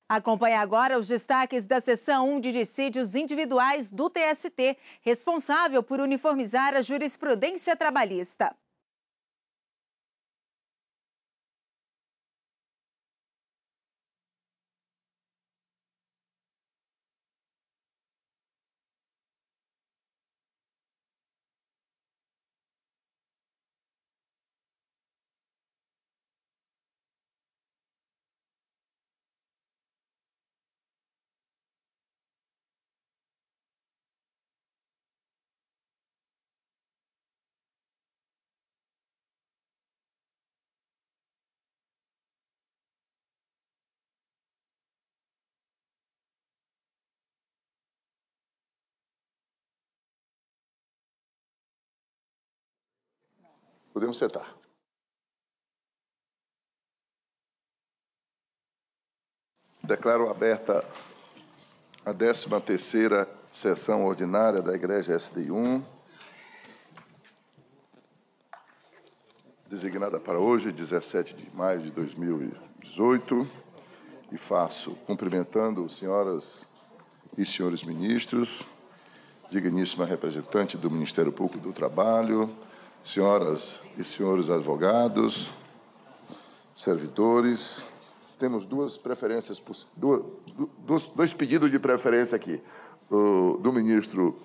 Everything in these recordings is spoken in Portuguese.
Acompanhe agora os destaques da seção 1 de dissídios individuais do TST, responsável por uniformizar a jurisprudência trabalhista. Podemos sentar. Declaro aberta a 13ª sessão ordinária da Igreja SDI1, designada para hoje, 17 de maio de 2018, e faço cumprimentando senhoras e senhores ministros, digníssima representante do Ministério Público do Trabalho, senhoras e senhores advogados, servidores. Temos dois pedidos de preferência aqui. Do ministro,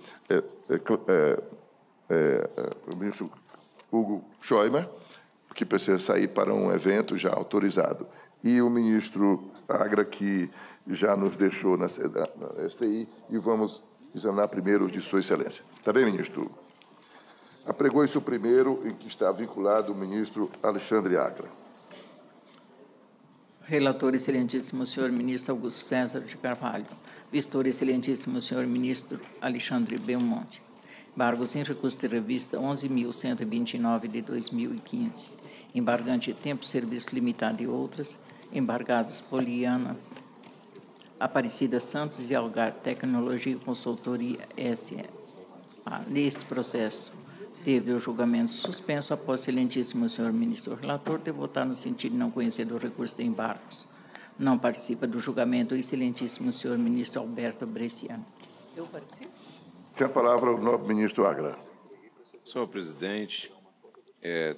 o ministro Hugo Schäumer, que precisa sair para um evento já autorizado, e o ministro Agra, que já nos deixou na STI, e vamos examinar primeiro os de Sua Excelência. Está bem, ministro? Apregou-se o primeiro, em que está vinculado o ministro Alexandre Agra. Relator, excelentíssimo senhor ministro Augusto César de Carvalho. Vistor, excelentíssimo senhor ministro Alexandre Belmonte. Embargos em recurso de revista 11.129 de 2015. Embargante Tempo, Serviço Limitado e outras. Embargados Poliana, Aparecida Santos e Algar Tecnologia e Consultoria S.A. Neste processo, teve o julgamento suspenso após o excelentíssimo senhor ministro relator ter votado no sentido de não conhecer do recurso de embargos. Não participa do julgamento o excelentíssimo senhor ministro Alberto Bresciano. Eu participo? Tem a palavra o nobre ministro Agra. Senhor presidente,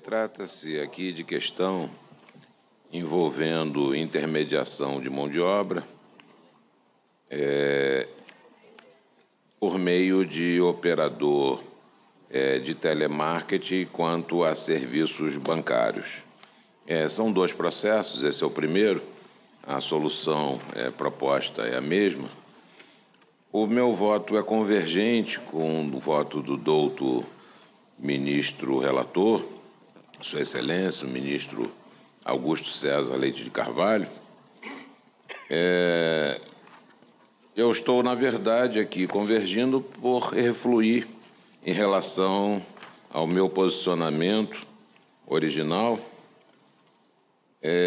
trata-se aqui de questão envolvendo intermediação de mão de obra por meio de operador de telemarketing quanto a serviços bancários. São dois processos, esse é o primeiro, a solução proposta é a mesma. O meu voto é convergente com o voto do doutor ministro relator, Sua Excelência, o ministro Augusto César Leite de Carvalho. Eu estou, na verdade, aqui convergindo por refluir em relação ao meu posicionamento original,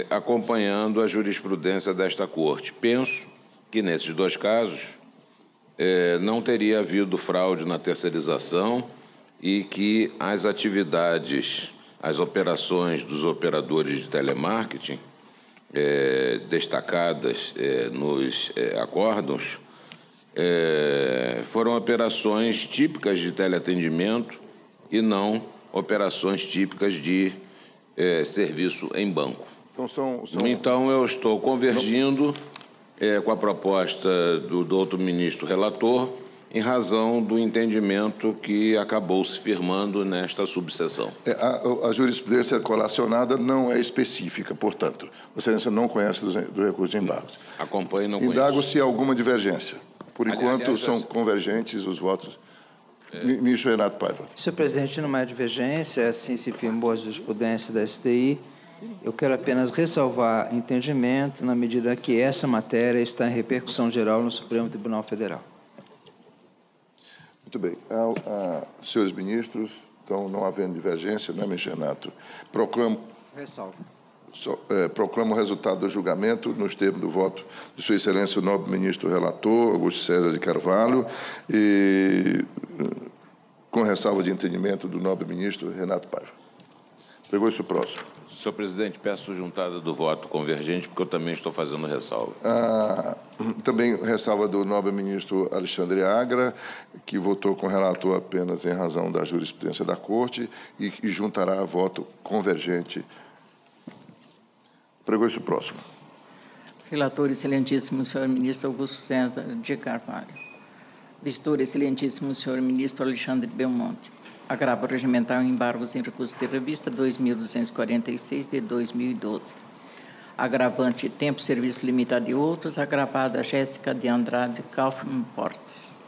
acompanhando a jurisprudência desta Corte. Penso que, nesses dois casos, não teria havido fraude na terceirização e que as atividades, as operações dos operadores de telemarketing, destacadas nos acórdãos, foram operações típicas de teleatendimento e não operações típicas de serviço em banco. Então, eu estou convergindo com a proposta do doutor ministro relator em razão do entendimento que acabou se firmando nesta subseção. A jurisprudência colacionada não é específica, portanto, Vossa Excelência não conhece do recurso de embargos. Acompanhe e não conheço. Indago se há alguma divergência. Por enquanto, são convergentes os votos. Ministro Renato Paiva. Senhor presidente, não há divergência, assim se firmou a jurisprudência da STI. Eu quero apenas ressalvar entendimento na medida que essa matéria está em repercussão geral no Supremo Tribunal Federal. Muito bem. Senhores ministros, então, não havendo divergência, não é, ministro Renato? Proclamo o resultado do julgamento nos termos do voto de Sua Excelência o nobre ministro relator, Augusto César de Carvalho, e com ressalva de entendimento do nobre ministro Renato Paiva. Pregou-se o próximo. Senhor presidente, peço juntada do voto convergente, porque eu também estou fazendo ressalva. Também ressalva do nobre ministro Alexandre Agra, que votou com o relator apenas em razão da jurisprudência da Corte e juntará voto convergente. Pregou-se o próximo. Relator, excelentíssimo senhor ministro Augusto César de Carvalho. Vistor, excelentíssimo senhor ministro Alexandre Belmonte. Agravo regimental em embargos em recurso de revista 2246 de 2012. Agravante tempo, serviço limitado e outros. Agravada Jéssica de Andrade Kaufmann Portes.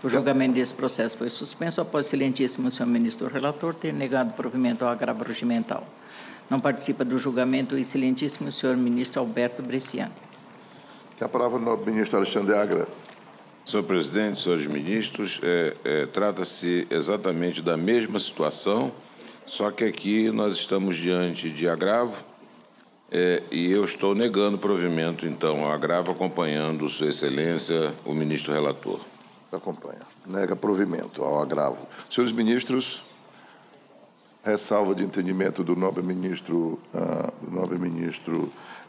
O julgamento desse processo foi suspenso após o excelentíssimo senhor ministro relator ter negado provimento ao agravo regimental. Não participa do julgamento o excelentíssimo senhor ministro Alberto Bresciani. Tem a palavra o nobre ministro Alexandre Agra. Senhor presidente, senhores ministros, trata-se exatamente da mesma situação, só que aqui nós estamos diante de agravo e eu estou negando provimento, então, ao agravo, acompanhando Sua Excelência, o ministro relator. Acompanha. Nega provimento ao agravo. Senhores ministros, ressalva de entendimento do nobre ministro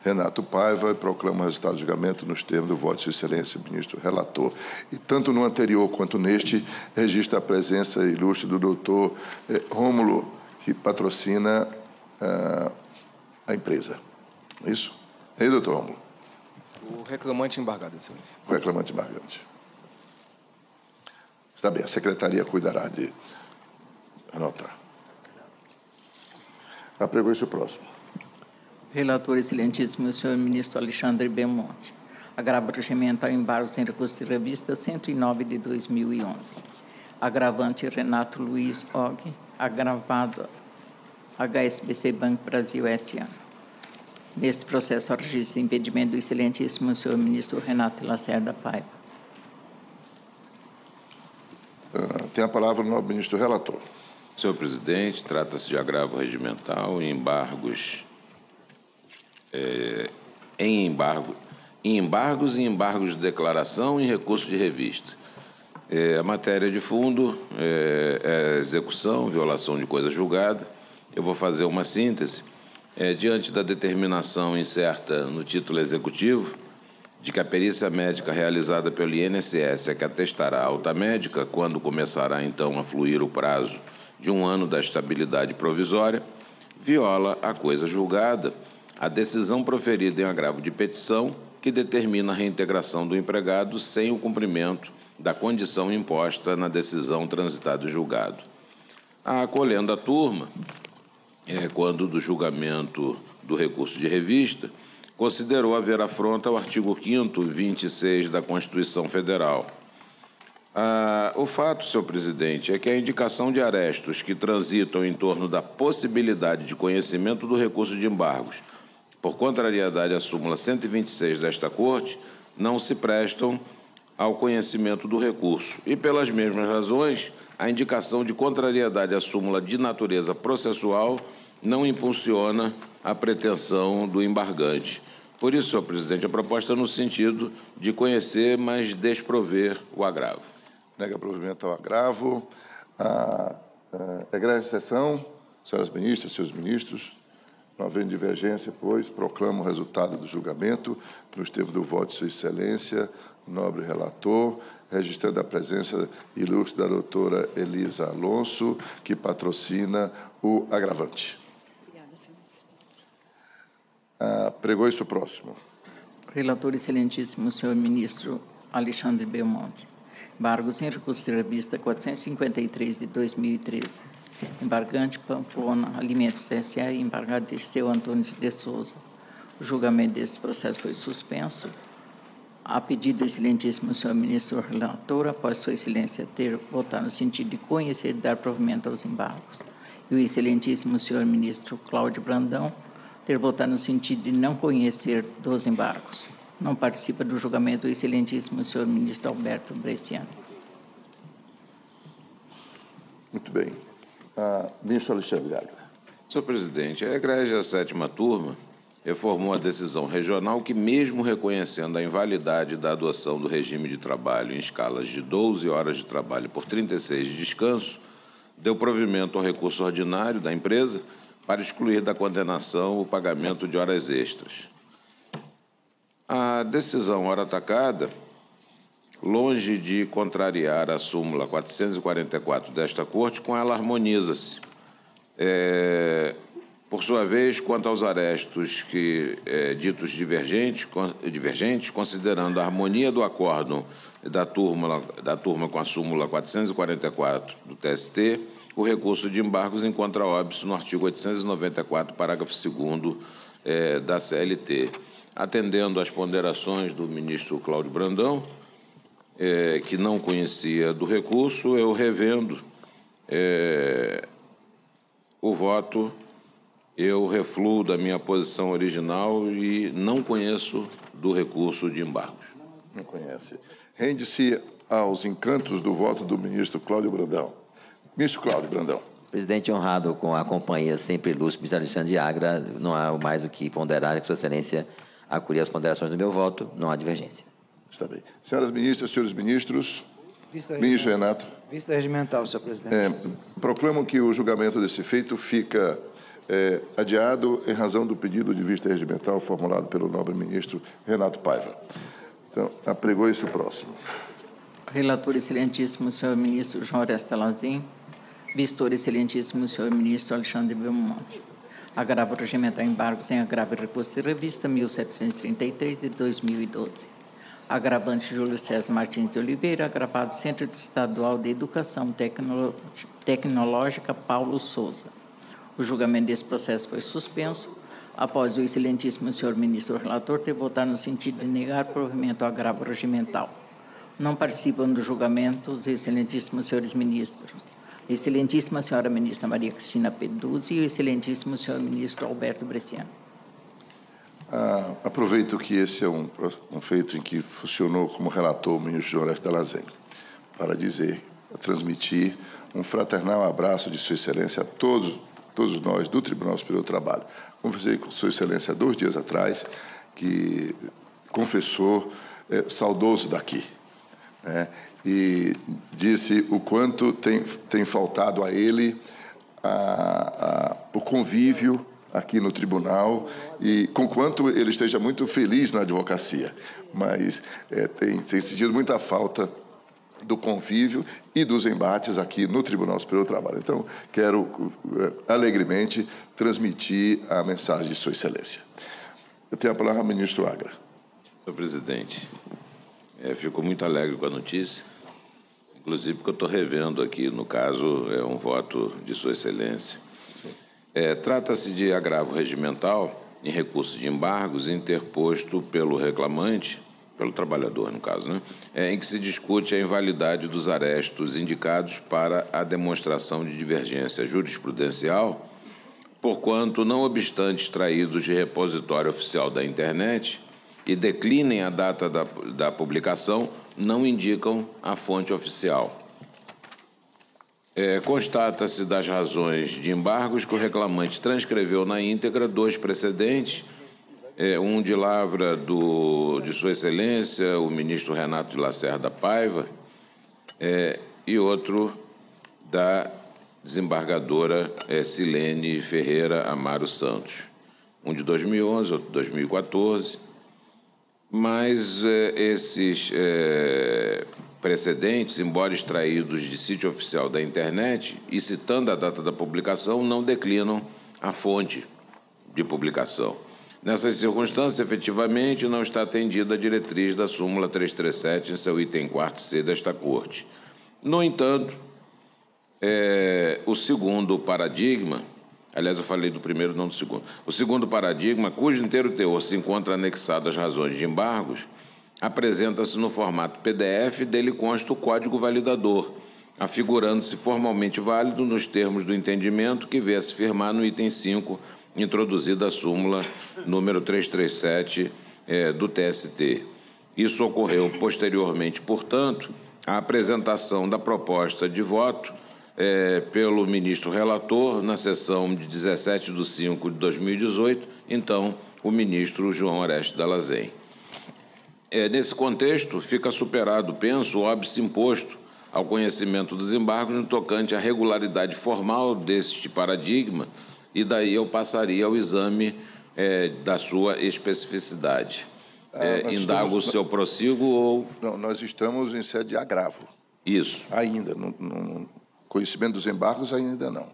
Renato Paiva, e proclama o resultado do julgamento nos termos do voto de Sua Excelência, ministro relator. E tanto no anterior quanto neste, registra a presença ilustre do doutor Rômulo, que patrocina a empresa. É isso? É isso, doutor Rômulo? O reclamante embargado, Excelência. O reclamante embargante. Está bem, a secretaria cuidará de anotar. Apregou-se o próximo. Relator, excelentíssimo senhor ministro Alexandre Belmonte. Agravo regimental em embargos em recurso de revista 109 de 2011. Agravante Renato Luiz Og. Agravado HSBC Banco Brasil S.A. Neste processo, registra impedimento do excelentíssimo senhor ministro Renato Lacerda Paiva. Tem a palavra o nobre ministro relator. Senhor presidente, trata-se de agravo regimental em embargos em embargos e embargos de declaração e recurso de revista. A matéria de fundo é execução, violação de coisa julgada. Eu vou fazer uma síntese. Diante da determinação incerta no título executivo de que a perícia médica realizada pelo INSS é que atestará a alta médica quando começará, então, a fluir o prazo de 1 ano da estabilidade provisória, viola a coisa julgada a decisão proferida em agravo de petição que determina a reintegração do empregado sem o cumprimento da condição imposta na decisão transitada e julgado. Acolhendo a turma, quando do julgamento do recurso de revista, considerou haver afronta ao artigo 5º e 26 da Constituição Federal. O fato, senhor presidente, é que a indicação de arestos que transitam em torno da possibilidade de conhecimento do recurso de embargos por contrariedade à súmula 126 desta Corte, não se prestam ao conhecimento do recurso. E, pelas mesmas razões, a indicação de contrariedade à súmula de natureza processual não impulsiona a pretensão do embargante. Por isso, senhor presidente, a proposta é no sentido de conhecer, mas desprover o agravo. Nega provimento ao agravo. Egrégio de sessão, senhoras ministras, senhores ministros. Não havendo divergência, pois, proclamo o resultado do julgamento nos termos do voto de Sua Excelência, nobre relator, registrando a presença ilustre da doutora Elisa Alonso, que patrocina o agravante. Obrigada, Excelência. Pregou-se o próximo. Relator, excelentíssimo senhor ministro Alexandre Belmonte. Embargos em recurso de revista 453 de 2013. Embargante Pamplona Alimentos S.A. e embargado de seu Antônio de Souza. O julgamento desse processo foi suspenso. A pedido do excelentíssimo senhor ministro relator, após Sua Excelência ter votado no sentido de conhecer e dar provimento aos embargos, e o excelentíssimo senhor ministro Cláudio Brandão ter votado no sentido de não conhecer dos embargos. Não participa do julgamento o excelentíssimo senhor ministro Alberto Bresciani. Muito bem. Ministro Alexandre Agra. Senhor presidente, a Egrégia 7ª Turma reformou a decisão regional que, mesmo reconhecendo a invalidade da adoção do regime de trabalho em escalas de 12 horas de trabalho por 36 de descanso, deu provimento ao recurso ordinário da empresa para excluir da condenação o pagamento de horas extras. A decisão ora atacada, longe de contrariar a súmula 444 desta Corte, com ela harmoniza-se. Por sua vez, quanto aos arestos ditos divergentes, considerando a harmonia do acórdão da turma com a súmula 444 do TST, o recurso de embargos encontra óbice no artigo 894, parágrafo 2º da CLT. Atendendo às ponderações do ministro Cláudio Brandão, que não conhecia do recurso, eu revendo o voto, eu refluo da minha posição original e não conheço do recurso de embargos. Não conhece. Rende-se aos encantos do voto do ministro Cláudio Brandão. Ministro Cláudio Brandão. Presidente, honrado com a companhia sempre ilustre, ministro Alexandre de Agra, não há mais o que ponderar, que Sua Excelência acolher as ponderações do meu voto, não há divergência. Está bem. Senhoras ministras, senhores ministros, ministro Renato. Vista regimental, senhor presidente. Proclamo que o julgamento desse feito fica adiado em razão do pedido de vista regimental formulado pelo nobre ministro Renato Paiva. Então, apregou-se o próximo. Relator excelentíssimo, senhor ministro João Oreste Lazim. Vistor excelentíssimo, senhor ministro Alexandre Belmonte. Agravo regimental embargos em agravo e recurso de revista 1733 de 2012. Agravante Júlio César Martins de Oliveira, agravado Centro Estadual de Educação Tecnológica Paulo Souza. O julgamento desse processo foi suspenso, após o excelentíssimo senhor ministro relator ter votado no sentido de negar provimento ao agravo regimental. Não participam do julgamento os excelentíssimos senhores ministros, excelentíssima senhora ministra Maria Cristina Peduzzi e o excelentíssimo senhor ministro Alberto Bresciano. Aproveito que esse é um feito em que funcionou como relator o ministro João Oreste Lazim, para transmitir um fraternal abraço de Sua Excelência a todos nós do Tribunal Superior do Trabalho. Conversei com Sua Excelência 2 dias atrás, que confessou saudoso daqui, né? E disse o quanto tem faltado a ele o convívio aqui no tribunal e com quanto ele esteja muito feliz na advocacia, mas tem sentido muita falta do convívio e dos embates aqui no Tribunal Superior do Trabalho. Então, quero alegremente transmitir a mensagem de Sua Excelência. Eu tenho a palavra ao ministro Agra. Senhor presidente, fico muito alegre com a notícia, inclusive porque eu estou revendo aqui, no caso, um voto de Sua Excelência. Trata-se de agravo regimental em recurso de embargos interposto pelo reclamante, pelo trabalhador, no caso, né? Em que se discute a invalidade dos arestos indicados para a demonstração de divergência jurisprudencial, porquanto, não obstante extraídos de repositório oficial da internet e declinem a data da publicação, não indicam a fonte oficial. Constata-se das razões de embargos que o reclamante transcreveu na íntegra 2 precedentes, um de lavra de Sua Excelência, o ministro Renato de Lacerda Paiva, e outro da desembargadora Silene Ferreira Amaro Santos. Um de 2011, outro de 2014. Mas esses precedentes, embora extraídos de sítio oficial da internet e citando a data da publicação, não declinam a fonte de publicação. Nessas circunstâncias, efetivamente, não está atendida a diretriz da súmula 337 em seu item 4C desta Corte. No entanto, o segundo paradigma, aliás, eu falei do primeiro, não do segundo, o segundo paradigma, cujo inteiro teor se encontra anexado às razões de embargos, apresenta-se no formato PDF, dele consta o código validador, afigurando-se formalmente válido nos termos do entendimento que vê-se firmar no item 5, introduzida a súmula número 337 do TST. Isso ocorreu posteriormente, portanto, à apresentação da proposta de voto pelo ministro relator na sessão de 17/5/2018, então o ministro João Oreste Lazim. Nesse contexto, fica superado, penso, o óbice imposto ao conhecimento dos embargos no tocante à regularidade formal deste paradigma e daí eu passaria ao exame da sua especificidade. Indago se eu prossigo ou... Não, nós estamos em sede de agravo. Isso. Ainda, no conhecimento dos embargos, ainda não.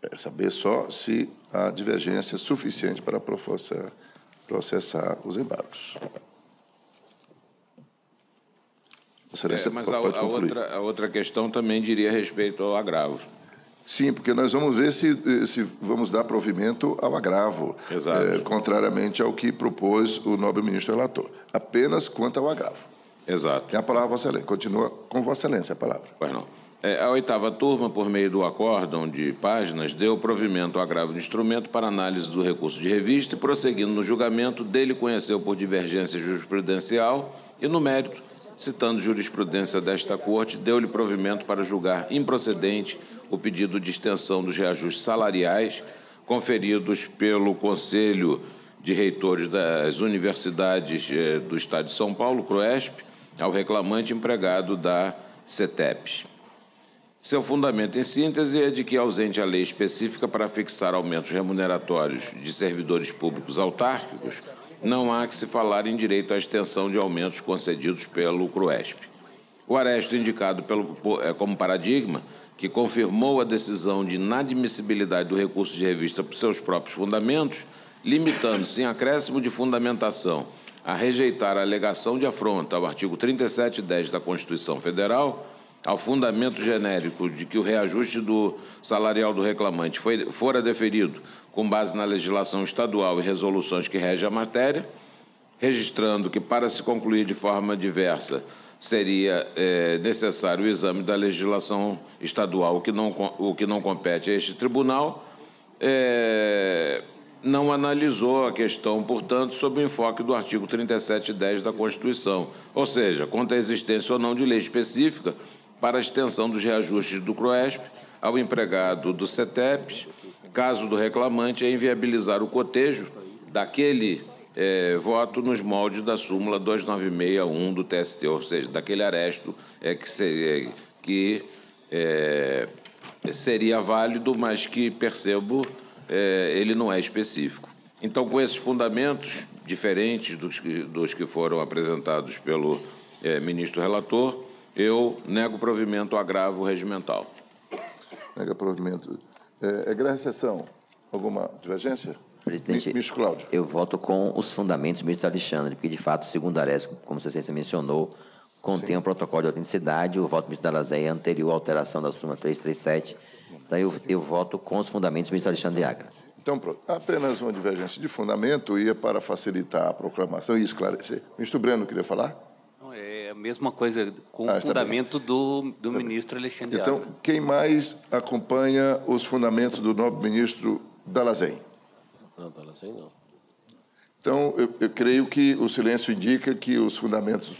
É saber só se há divergência suficiente para processar os embargos. Mas a outra questão também diria respeito ao agravo. Sim, porque nós vamos ver se vamos dar provimento ao agravo, contrariamente ao que propôs o nobre ministro relator, apenas quanto ao agravo. Exato. Tem a palavra, Vossa Excelência. Continua com Vossa Excelência a palavra. Pois não. A 8ª turma, por meio do acórdão de páginas, deu provimento ao agravo de instrumento para análise do recurso de revista e, prosseguindo no julgamento, dele conheceu por divergência jurisprudencial e, no mérito, citando jurisprudência desta Corte, deu-lhe provimento para julgar improcedente o pedido de extensão dos reajustes salariais conferidos pelo Conselho de Reitores das Universidades do Estado de São Paulo, CROESP, ao reclamante empregado da CETEP. Seu fundamento, em síntese, é de que, ausente a lei específica para fixar aumentos remuneratórios de servidores públicos autárquicos, não há que se falar em direito à extensão de aumentos concedidos pelo CROESP. O aresto indicado como paradigma, que confirmou a decisão de inadmissibilidade do recurso de revista por seus próprios fundamentos, limitando-se em acréscimo de fundamentação a rejeitar a alegação de afronta ao artigo 3710 da Constituição Federal, ao fundamento genérico de que o reajuste do salarial do reclamante fora deferido com base na legislação estadual e resoluções que regem a matéria, registrando que, para se concluir de forma diversa, seria necessário o exame da legislação estadual, o que não compete a este tribunal, não analisou a questão, portanto, sob o enfoque do artigo 3710 da Constituição, ou seja, quanto à existência ou não de lei específica para a extensão dos reajustes do CROESP ao empregado do CETEP, caso do reclamante inviabilizar o cotejo daquele voto nos moldes da súmula 2961 do TST, ou seja, daquele aresto que seria válido, mas que, percebo, ele não é específico. Então, com esses fundamentos diferentes dos que foram apresentados pelo ministro relator, eu nego provimento ao agravo regimental. Nega provimento. Egressa sessão. Alguma divergência? Presidente, ministro Cláudio. Eu voto com os fundamentos do ministro Alexandre, porque, de fato, segundo a Aresco, como Vossa Excelência mencionou, contém um protocolo de autenticidade. O voto do ministro Dallazé é anterior à alteração da súmula 337. Então, eu voto com os fundamentos do ministro Alexandre Agra. Então, pronto. Apenas uma divergência de fundamento ia para facilitar a proclamação e esclarecer. Ministro Breno, queria falar? É a mesma coisa com o fundamento do ministro Alexandre Agra. Então, quem mais acompanha os fundamentos do nobre ministro Dallazé? Não, Dallazé não. Então, eu creio que o silêncio indica que os fundamentos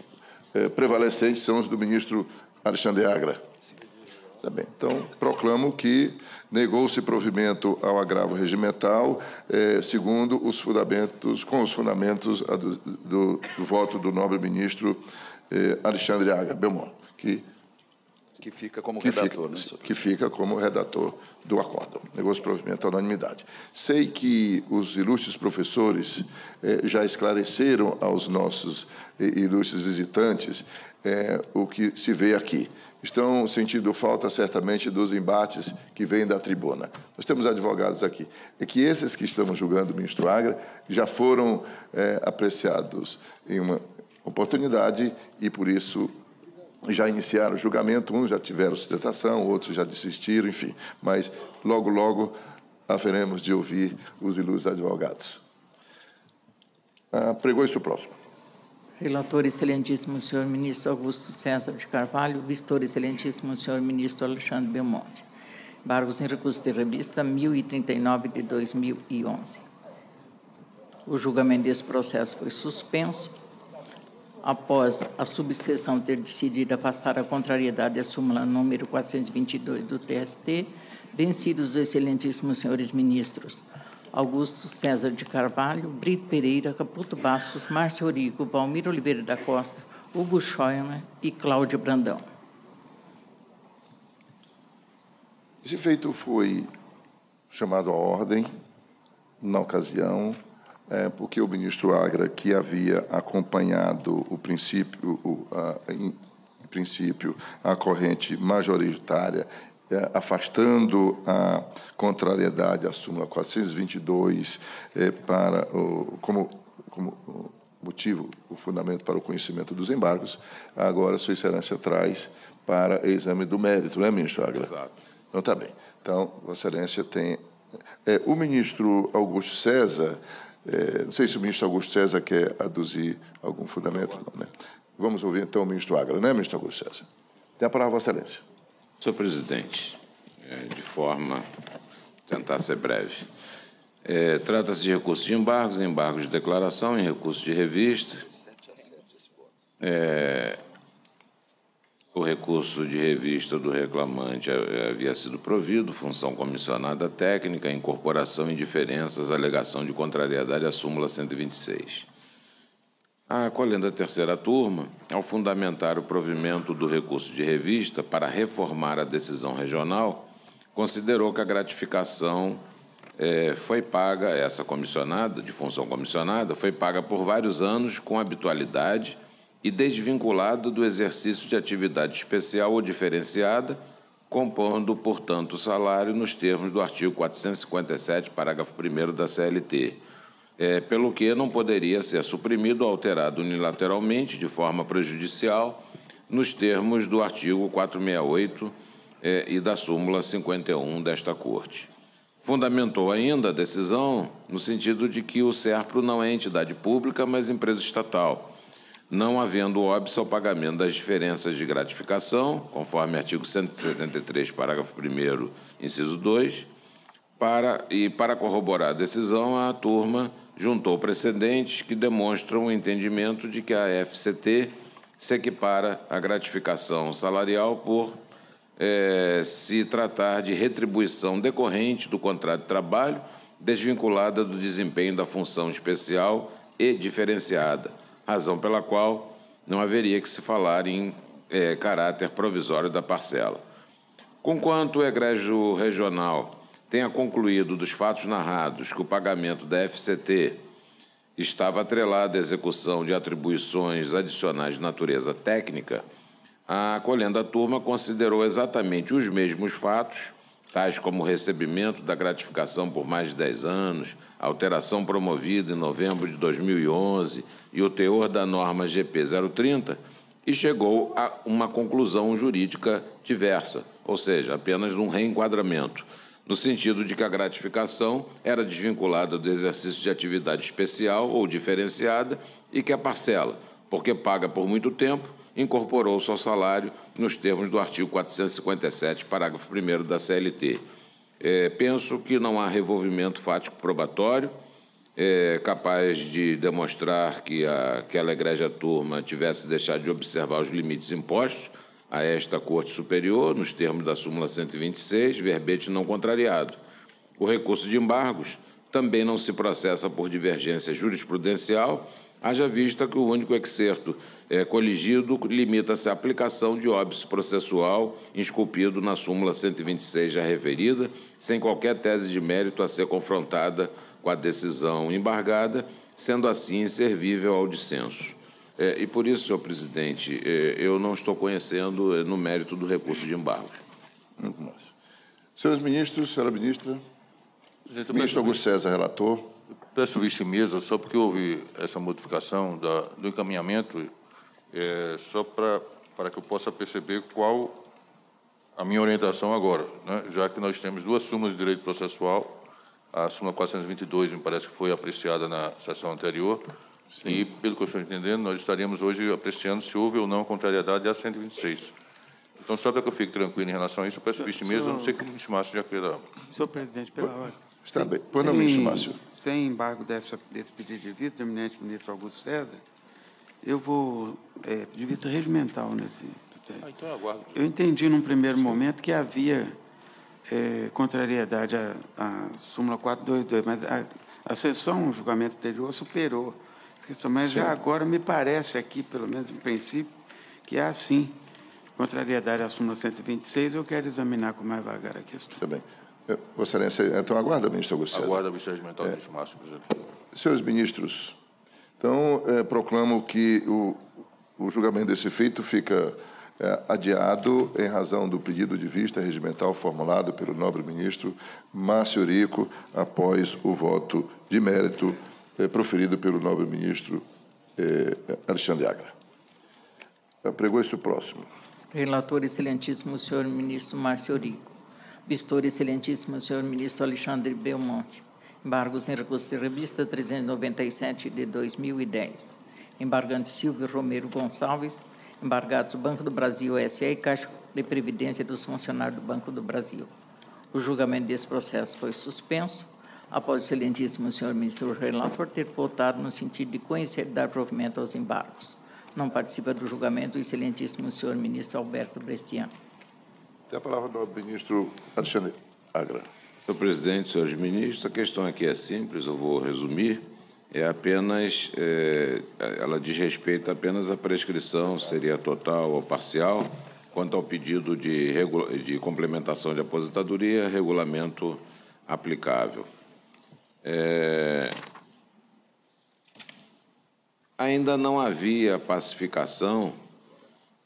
prevalecentes são os do ministro Alexandre Agra. Tá bem. Então, proclamo que negou-se provimento ao agravo regimental, segundo os fundamentos, com os fundamentos do voto do nobre ministro Alexandre Agra Belmont, que fica como redator. Que fica como redator do acórdão. Negou-se provimento à unanimidade. Sei que os ilustres professores já esclareceram aos nossos ilustres visitantes o que se vê aqui. Estão sentindo falta, certamente, dos embates que vêm da tribuna. Nós temos advogados aqui. É que esses que estamos julgando o ministro Agra já foram apreciados em uma oportunidade e, por isso, já iniciaram o julgamento. Uns já tiveram sustentação, outros já desistiram, enfim. Mas, logo, logo, haveremos de ouvir os ilustres advogados. Pregou-se o próximo. Relator, excelentíssimo senhor ministro Augusto César de Carvalho, vistor, excelentíssimo senhor ministro Alexandre Belmonte. Embargos em recurso de revista 1039 de 2011. O julgamento desse processo foi suspenso após a subseção ter decidido afastar a contrariedade à súmula número 422 do TST, vencidos os excelentíssimos senhores ministros Augusto César de Carvalho, Brito Pereira, Caputo Bastos, Márcio Origo, Valmir Oliveira da Costa, Hugo Scheuner e Cláudia Brandão. Esse feito foi chamado à ordem, na ocasião, porque o ministro Agra, que havia acompanhado o princípio, em princípio, a corrente majoritária, afastando a contrariedade à súmula 422 como motivo, o fundamento para o conhecimento dos embargos, agora Sua Excelência traz para exame do mérito, não é, ministro Agra? Exato. Então, tá bem. Então, Vossa Excelência tem... o ministro Augusto César, não sei se o ministro Augusto César quer aduzir algum fundamento, não, né? Vamos ouvir, então, o ministro Agra, né, ministro Augusto César? Tem a palavra, Vossa Excelência. Senhor presidente, de forma tentar ser breve, trata-se de recurso de embargos, embargos de declaração, em recurso de revista. O recurso de revista do reclamante havia sido provido, função comissionada técnica, incorporação em diferenças, alegação de contrariedade à súmula 126. Acolhendo a terceira turma, ao fundamentar o provimento do recurso de revista para reformar a decisão regional, considerou que a gratificação foi paga, essa comissionada, de função comissionada, foi paga por vários anos com habitualidade e desvinculada do exercício de atividade especial ou diferenciada, compondo, portanto, o salário nos termos do artigo 457, parágrafo 1º da CLT, pelo que não poderia ser suprimido ou alterado unilateralmente, de forma prejudicial, nos termos do artigo 468 e da súmula 51 desta Corte. Fundamentou ainda a decisão no sentido de que o SERPRO não é entidade pública, mas empresa estatal, não havendo óbice ao pagamento das diferenças de gratificação, conforme artigo 173, parágrafo 1º, inciso 2, para corroborar a decisão, a turma juntou precedentes que demonstram o entendimento de que a FCT se equipara à gratificação salarial por se tratar de retribuição decorrente do contrato de trabalho, desvinculada do desempenho da função especial e diferenciada, razão pela qual não haveria que se falar em caráter provisório da parcela. Conquanto o egrégio regional tenha concluído dos fatos narrados que o pagamento da FCT estava atrelado à execução de atribuições adicionais de natureza técnica, a acolhendo a turma considerou exatamente os mesmos fatos, tais como o recebimento da gratificação por mais de 10 anos, a alteração promovida em novembro de 2011 e o teor da norma GP 030, e chegou a uma conclusão jurídica diversa, ou seja, apenas um reenquadramento, no sentido de que a gratificação era desvinculada do exercício de atividade especial ou diferenciada e que a parcela, porque paga por muito tempo, incorporou-se ao salário nos termos do artigo 457, parágrafo 1º da CLT. Penso que não há revolvimento fático probatório capaz de demonstrar que aquela egrégia turma tivesse deixado de observar os limites impostos a esta Corte Superior, nos termos da súmula 126, verbete não contrariado. O recurso de embargos também não se processa por divergência jurisprudencial, haja vista que o único excerto coligido limita-se à aplicação de óbice processual esculpido na súmula 126 já referida, sem qualquer tese de mérito a ser confrontada com a decisão embargada, sendo assim inservível ao dissenso. E por isso, senhor presidente, eu não estou conhecendo no mérito do recurso de embargo. Muito mais. Senhores ministros, senhora ministra. Ministro Augusto César, relator. Peço vista em mesa, só porque houve essa modificação do encaminhamento, só para que eu possa perceber qual a minha orientação agora, né? Já que nós temos duas súmulas de direito processual, a súmula 422 me parece que foi apreciada na sessão anterior, sim, e, pelo que eu estou entendendo, nós estaríamos hoje apreciando se houve ou não contrariedade à 126. Então, só para que eu fique tranquilo em relação a isso, eu peço vista em mesa, não sei que o ministro Márcio já queira... Senhor presidente, pela ordem. Está bem. Pois não, ministro Márcio. Sem embargo desse pedido de vista do eminente ministro Augusto César, eu vou pedir vista regimental nesse... então eu aguardo. Eu entendi, num primeiro momento, que havia contrariedade à súmula 422, mas a sessão, o julgamento anterior, superou. Mas já agora me parece aqui, pelo menos em princípio, que há, sim, contrariedade à súmula 126. Eu quero examinar com mais vagar a questão. Está bem. Vossa Excelência, então aguarda, ministro Augusto César. Aguarda a vista regimental, ministro Márcio. Senhores ministros, então, proclamo que o julgamento desse feito fica adiado em razão do pedido de vista regimental formulado pelo nobre ministro Márcio Eurico após o voto de mérito proferido pelo nobre ministro Alexandre Agra. Apregou-se o próximo. Relator, excelentíssimo senhor ministro Márcio Eurico. Vistor, excelentíssimo senhor ministro Alexandre Belmonte. Embargos em recurso de revista 397 de 2010. Embargante Silvio Romero Gonçalves. Embargados Banco do Brasil S.A. e Caixa de Previdência dos funcionários do Banco do Brasil. O julgamento desse processo foi suspenso, após o excelentíssimo senhor ministro relator ter votado no sentido de conhecer e dar provimento aos embargos. Não participa do julgamento o excelentíssimo senhor ministro Alberto Bresciani. Tem a palavra do ministro Alexandre Agra. Senhor presidente, senhores ministros, a questão aqui é simples, eu vou resumir. Ela diz respeito apenas à prescrição, seria total ou parcial, quanto ao pedido de complementação de aposentadoria, regulamento aplicável. Ainda não havia pacificação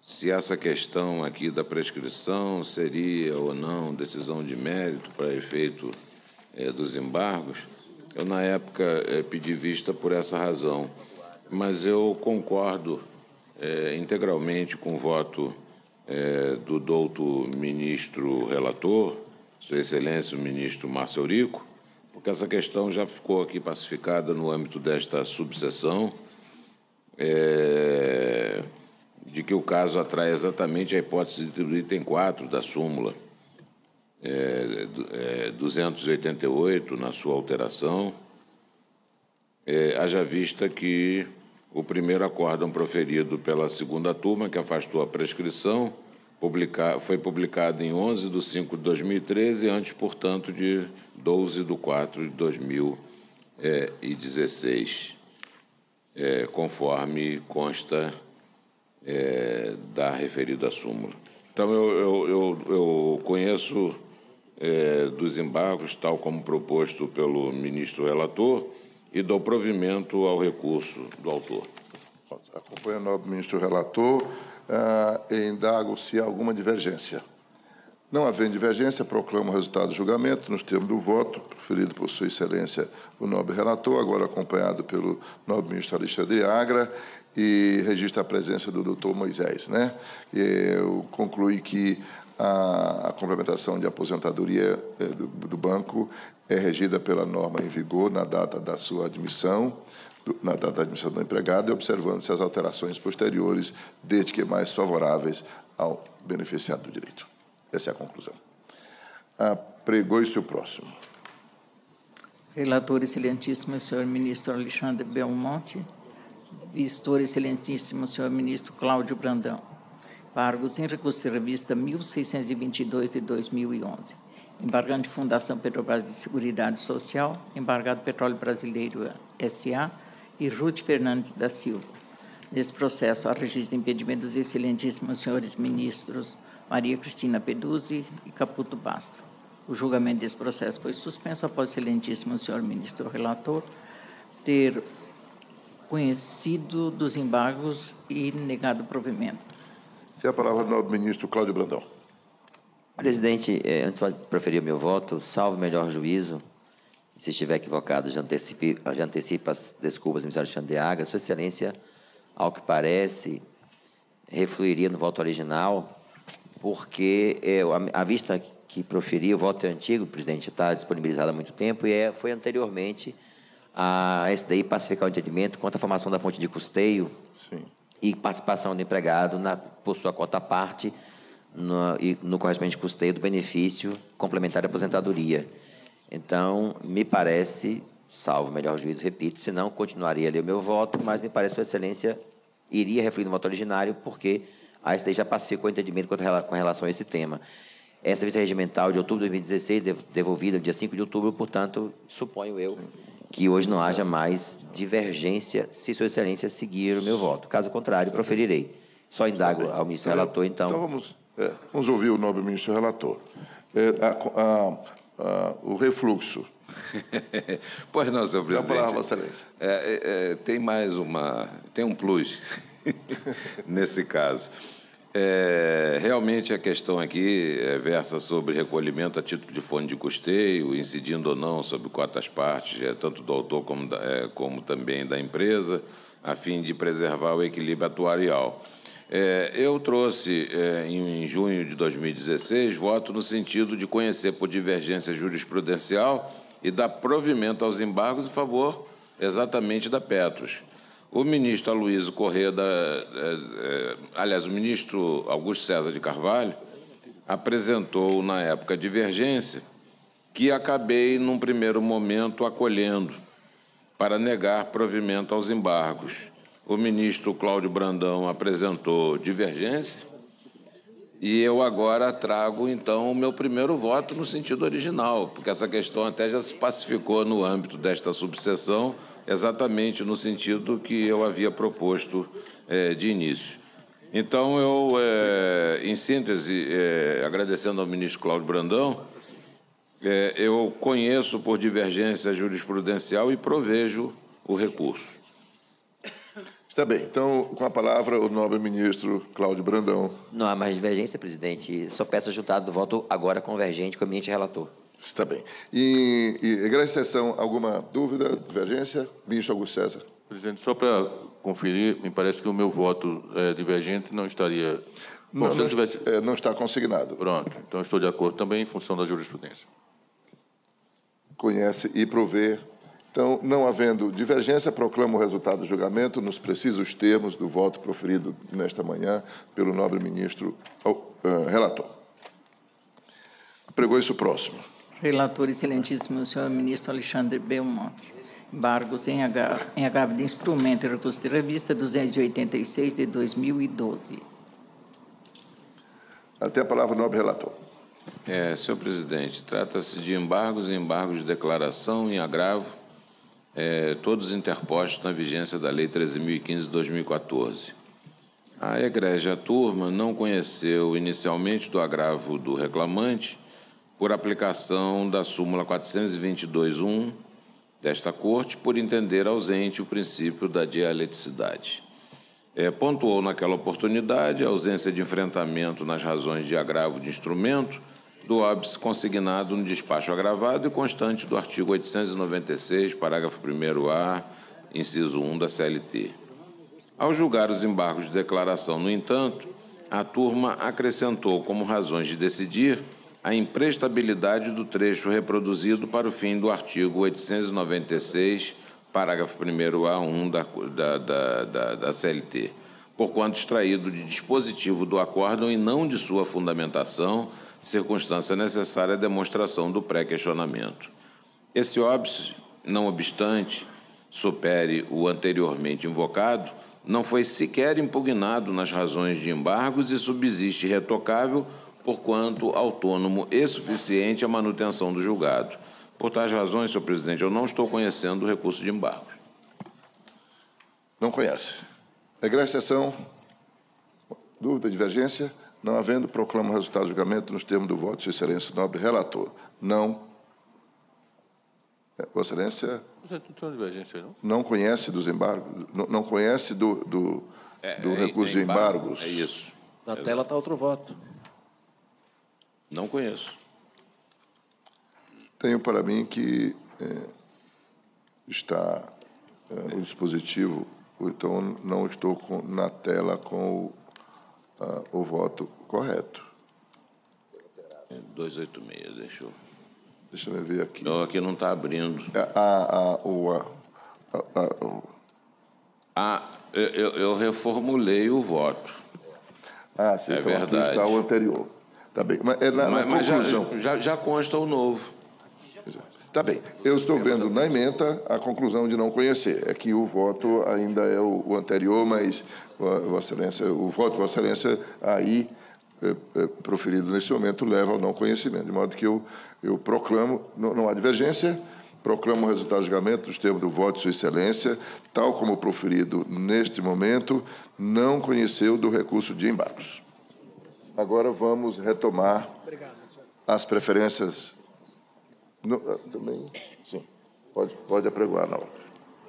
se essa questão aqui da prescrição seria ou não decisão de mérito para efeito dos embargos. Eu, na época, pedi vista por essa razão, mas eu concordo integralmente com o voto do douto ministro relator, Sua Excelência, o ministro Márcio Eurico, porque essa questão já ficou aqui pacificada no âmbito desta subseção, de que o caso atrai exatamente a hipótese do item 4 da súmula 288, na sua alteração, haja vista que o primeiro acórdão proferido pela segunda turma, que afastou a prescrição, foi publicado em 11/5/2013, antes, portanto, de 12/4/2016, conforme consta da referida súmula. Então, eu conheço dos embargos, tal como proposto pelo ministro relator, e dou provimento ao recurso do autor. Acompanha o nobre ministro relator e indago se há alguma divergência. Não havendo divergência, proclamo o resultado do julgamento nos termos do voto proferido por Sua Excelência o nobre relator, agora acompanhado pelo nobre ministro Alexandre Agra, e registra a presença do doutor Moisés, né? Eu concluí que a complementação de aposentadoria do banco é regida pela norma em vigor na data da sua admissão, na data da admissão do empregado, e observando-se as alterações posteriores, desde que mais favoráveis ao beneficiário do direito. Essa é a conclusão. Apregou-se o próximo. Relator, excelentíssimo senhor ministro Alexandre Belmonte. Vistor, excelentíssimo senhor ministro Cláudio Brandão. Embargos em recurso de revista 1622 de 2011. Embargante Fundação Petrobras de Seguridade Social, embargado Petróleo Brasileiro S.A. e Ruth Fernandes da Silva. Nesse processo, há registro de impedimento dos excelentíssimos senhores ministros Maria Cristina Peduzzi e Caputo Basto. O julgamento desse processo foi suspenso após o excelentíssimo senhor ministro relator ter conhecido dos embargos e negado o provimento. Tem a palavra do nobre ministro Cláudio Brandão. Presidente, antes de proferir o meu voto, salvo melhor juízo, se estiver equivocado, já antecipo as desculpas do ministro Alexandre Agra. Sua Excelência, ao que parece, refluiria no voto original, porque a vista que proferi, o voto é antigo, presidente, está disponibilizado há muito tempo, e foi anteriormente a SDI pacificar o entendimento quanto à formação da fonte de custeio. Sim. E participação do empregado por sua cota à parte no correspondente custeio do benefício complementar de aposentadoria. Então, me parece, salvo melhor juízo, repito, senão continuaria ali o meu voto, mas me parece que Sua Excelência iria refluir no voto originário, porque a STI já pacificou o entendimento com relação a esse tema. Essa vista regimental de outubro de 2016, devolvida no dia 5 de outubro, portanto, suponho eu que hoje não haja mais divergência se Sua Excelência seguir o meu voto. Caso contrário, proferirei. Só indago ao ministro relator, então... Então, vamos ouvir o nobre ministro relator. o refluxo. Pois não, senhor presidente. A palavra, Vossa Excelência. Tem um plus nesse caso. Realmente a questão aqui versa sobre recolhimento a título de fundo de custeio, incidindo ou não sobre quantas partes, tanto do autor como também da empresa, a fim de preservar o equilíbrio atuarial. Eu trouxe, em junho de 2016, voto no sentido de conhecer por divergência jurisprudencial e dar provimento aos embargos em favor exatamente da Petros. O ministro Aloysio Corrêa, o ministro Augusto César de Carvalho, apresentou, na época, divergência que acabei, num primeiro momento, acolhendo para negar provimento aos embargos. O ministro Cláudio Brandão apresentou divergência e eu agora trago, então, o meu primeiro voto no sentido original, porque essa questão até já se pacificou no âmbito desta subseção, exatamente no sentido que eu havia proposto de início. Então, eu, em síntese, agradecendo ao ministro Cláudio Brandão, eu conheço por divergência jurisprudencial e provejo o recurso. Está bem. Então, com a palavra, o nobre ministro Cláudio Brandão. Não há mais divergência, presidente. Só peço resultado do voto agora convergente com o eminente relator. Está bem. E egressa sessão, alguma dúvida, divergência? Ministro Augusto César. Presidente, só para conferir, me parece que o meu voto divergente não estaria... Não está consignado. Pronto. Então, estou de acordo também em função da jurisprudência. Conhece e provê. Então, não havendo divergência, proclamo o resultado do julgamento nos precisos termos do voto proferido nesta manhã pelo nobre ministro relator. Apregou-se o próximo. Relator, excelentíssimo senhor ministro Alexandre Belmonte. Embargos em agravo de instrumento e recurso de revista 286 de 2012. Até a palavra, nobre relator. Senhor presidente, trata-se de embargos e embargos de declaração em agravo, todos interpostos na vigência da Lei 13.015 de 2014. A egrégia turma não conheceu inicialmente do agravo do reclamante por aplicação da súmula 422.1 desta Corte, por entender ausente o princípio da dialeticidade. Pontuou naquela oportunidade a ausência de enfrentamento nas razões de agravo de instrumento do óbice consignado no despacho agravado e constante do artigo 896, parágrafo 1º-A, inciso 1 da CLT. Ao julgar os embargos de declaração, no entanto, a turma acrescentou como razões de decidir a imprestabilidade do trecho reproduzido para o fim do artigo 896, parágrafo 1º-A1 da CLT, porquanto extraído de dispositivo do acórdão e não de sua fundamentação, circunstância necessária à demonstração do pré-questionamento. Esse óbice, não obstante, supere o anteriormente invocado, não foi sequer impugnado nas razões de embargos e subsiste retocável, porquanto autônomo e suficiente à manutenção do julgado. Por tais razões, senhor presidente, eu não estou conhecendo o recurso de embargo. Não conhece. Egressa sessão. Dúvida, divergência? Não havendo, proclamo o resultado do julgamento nos termos do voto, Sua Excelência, nobre relator. Não. Vossa Excelência. Você não tem uma divergência, não? Não conhece dos embargos? Não conhece do recurso de embargos? É isso. Na tela está outro voto. Não conheço. Tenho para mim que está no dispositivo, então não estou na tela com o voto correto. 286, deixa eu ver aqui. Não, aqui não está abrindo. Eu reformulei o voto. Sim, é então verdade. aqui está o anterior. Tá bem, mas na conclusão. Já consta o novo. Tá bem. Eu estou vendo na ementa a conclusão de não conhecer. É que o voto ainda é o anterior, mas Vossa Excelência, o voto de Vossa Excelência aí proferido nesse momento leva ao não conhecimento. De modo que eu proclamo, não há divergência, proclamo o resultado do julgamento dos termos do voto de Sua Excelência, tal como proferido neste momento, não conheceu do recurso de embargos. Agora vamos retomar as preferências Também, sim. Pode apregoar na hora.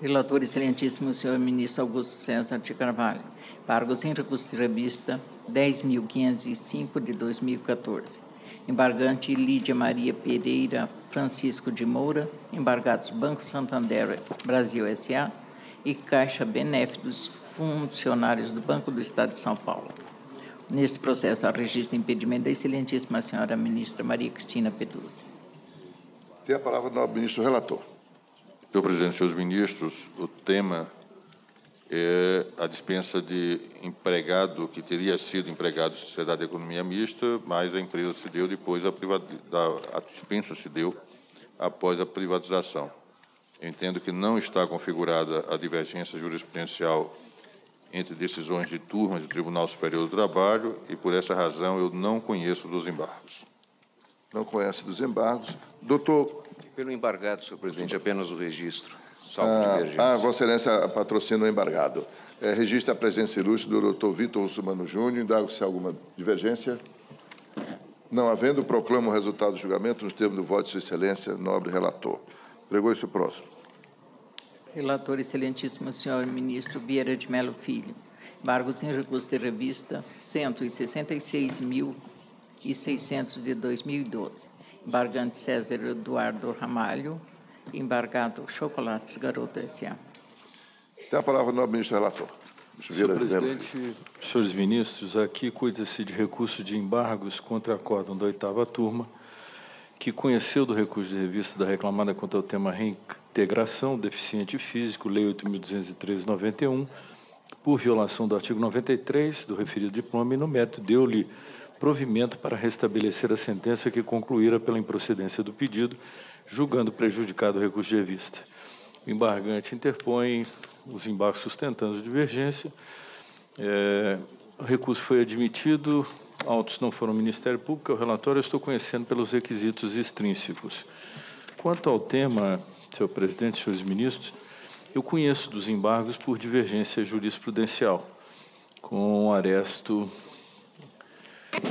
Relator excelentíssimo senhor ministro Augusto César de Carvalho. Embargos em recurso de revista 10.505 de 2014. Embargante Lídia Maria Pereira Francisco de Moura. Embargados Banco Santander Brasil S.A. e Caixa Benef dos funcionários do Banco do Estado de São Paulo. Neste processo, há registro de impedimento da excelentíssima senhora ministra Maria Cristina Peduzzi. Tem a palavra o nobre ministro relator. Senhor presidente, senhores ministros, o tema é a dispensa de empregado que teria sido empregado de Sociedade de Economia Mista, mas a empresa se deu depois, a dispensa se deu após a privatização. Eu entendo que não está configurada a divergência jurisprudencial entre decisões de turmas do Tribunal Superior do Trabalho e, por essa razão, eu não conheço dos embargos. Não conhece dos embargos. Doutor... Pelo embargado, senhor presidente, apenas o registro, salvo divergência. Vossa Excelência patrocina o embargado. Registra a presença ilustre do doutor Vitor Russumano Júnior. Indago-se alguma divergência? Não havendo, proclamo o resultado do julgamento nos termos do voto de Sua Excelência, nobre relator. Pregou-se o próximo. Relator excelentíssimo senhor ministro Vieira de Mello Filho. Embargos em recurso de revista 166.600 de 2012. Embargante César Eduardo Ramalho. Embargado Chocolates Garoto S.A. Tem a palavra o nobre ministro relator. Senhor presidente, senhores ministros, aqui cuida-se de recurso de embargos contra acórdão da 8ª turma, que conheceu do recurso de revista da reclamada quanto ao tema reintegração deficiente físico, Lei 8.203/91, por violação do artigo 93 do referido diploma e, no mérito, deu-lhe provimento para restabelecer a sentença que concluíra pela improcedência do pedido, julgando prejudicado o recurso de revista. O embargante interpõe os embargos sustentando a divergência. O recurso foi admitido, autos não foram ao Ministério Público, o relatório eu estou conhecendo pelos requisitos extrínsecos. Quanto ao tema, senhor presidente, senhores ministros, eu conheço dos embargos por divergência jurisprudencial, com aresto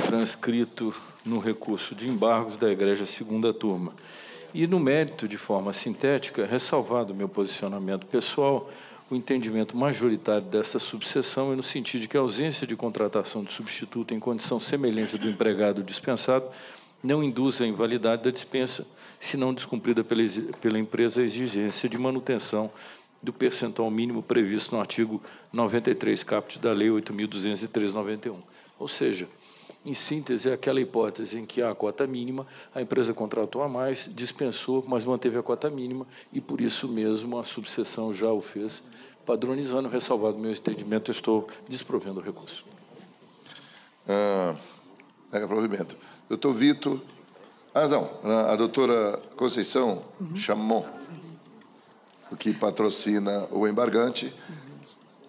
transcrito no recurso de embargos da egrégia 2ª turma. E, no mérito, de forma sintética, ressalvado o meu posicionamento pessoal, o entendimento majoritário desta subseção é no sentido de que a ausência de contratação de substituto em condição semelhante do empregado dispensado não induz a invalidade da dispensa, se não descumprida pela empresa a exigência de manutenção do percentual mínimo previsto no artigo 93 caput da Lei 8.203/91. Ou seja, em síntese, é aquela hipótese em que há a cota mínima, a empresa contratou a mais, dispensou, mas manteve a cota mínima e, por isso mesmo, a subseção já o fez padronizando. Ressalvado o meu entendimento, eu estou desprovendo o recurso. Provimento. Doutor Vitor... a doutora Conceição Chamon, que patrocina o embargante,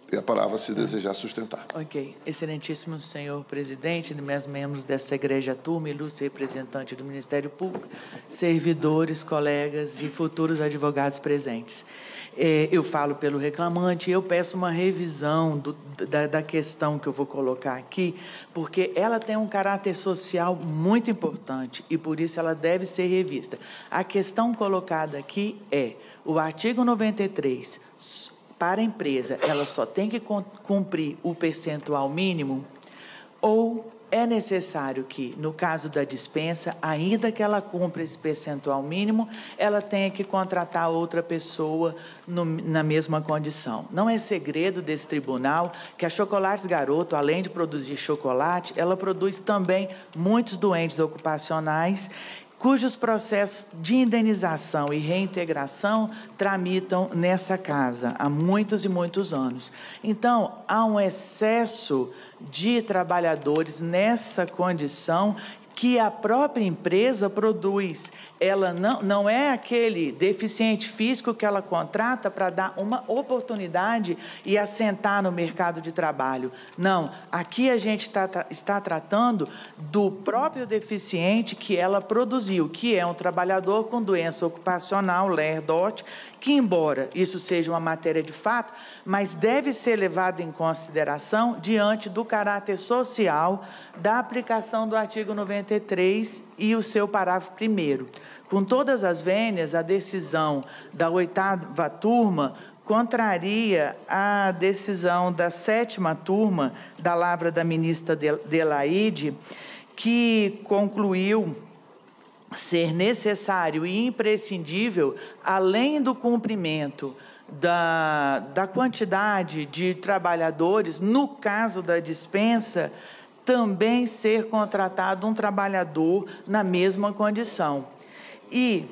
tem a palavra se desejar sustentar. Ok. Excelentíssimo senhor presidente, demais membros dessa egrégia turma, ilustre representante do Ministério Público, servidores, colegas e futuros advogados presentes. Eu falo pelo reclamante e eu peço uma revisão da questão que eu vou colocar aqui, porque ela tem um caráter social muito importante e, por isso, ela deve ser revista. A questão colocada aqui é o artigo 93, para a empresa, ela só tem que cumprir o percentual mínimo ou é necessário que, no caso da dispensa, ainda que ela cumpra esse percentual mínimo, ela tenha que contratar outra pessoa na mesma condição. Não é segredo desse tribunal que a Chocolates Garoto, além de produzir chocolate, ela produz também muitos doentes ocupacionais cujos processos de indenização e reintegração tramitam nessa casa há muitos e muitos anos. Então, há um excesso de trabalhadores nessa condição que a própria empresa produz. Ela não é aquele deficiente físico que ela contrata para dar uma oportunidade e assentar no mercado de trabalho. Não, aqui a gente está tratando do próprio deficiente que ela produziu, que é um trabalhador com doença ocupacional, LER-DOT, que, embora isso seja uma matéria de fato, mas deve ser levado em consideração diante do caráter social da aplicação do artigo 93 93 e o seu parágrafo 1º. Com todas as vênias, a decisão da 8ª turma contraria a decisão da 7ª turma da lavra da ministra Delaide, que concluiu ser necessário e imprescindível, além do cumprimento da quantidade de trabalhadores, no caso da dispensa, também ser contratado um trabalhador na mesma condição. E,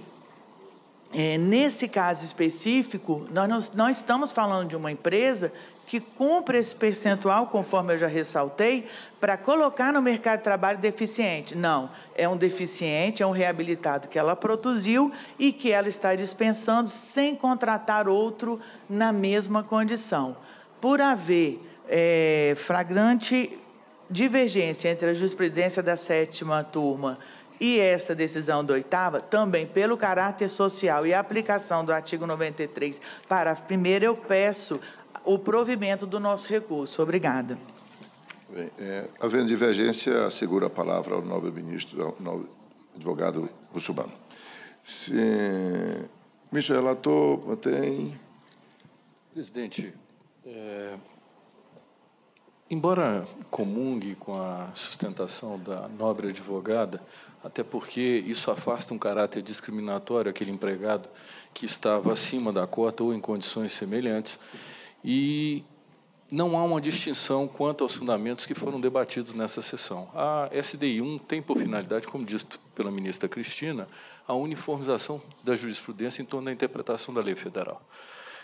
nesse caso específico, nós não estamos falando de uma empresa que cumpre esse percentual, conforme eu já ressaltei, para colocar no mercado de trabalho deficiente. Não, é um deficiente, é um reabilitado que ela produziu e que ela está dispensando sem contratar outro na mesma condição. Por haver flagrante divergência entre a jurisprudência da 7ª turma e essa decisão da 8ª, também pelo caráter social e a aplicação do artigo 93, parágrafo 1º, eu peço o provimento do nosso recurso. Obrigada. Bem, havendo divergência, asseguro a palavra ao nobre ministro, ao nobre advogado Russumano. Ministro relator, tem... Presidente, embora comungue com a sustentação da nobre advogada, até porque isso afasta um caráter discriminatório àquele empregado que estava acima da cota ou em condições semelhantes, e não há uma distinção quanto aos fundamentos que foram debatidos nessa sessão. A SDI 1 tem por finalidade, como dito pela ministra Cristina, a uniformização da jurisprudência em torno da interpretação da lei federal.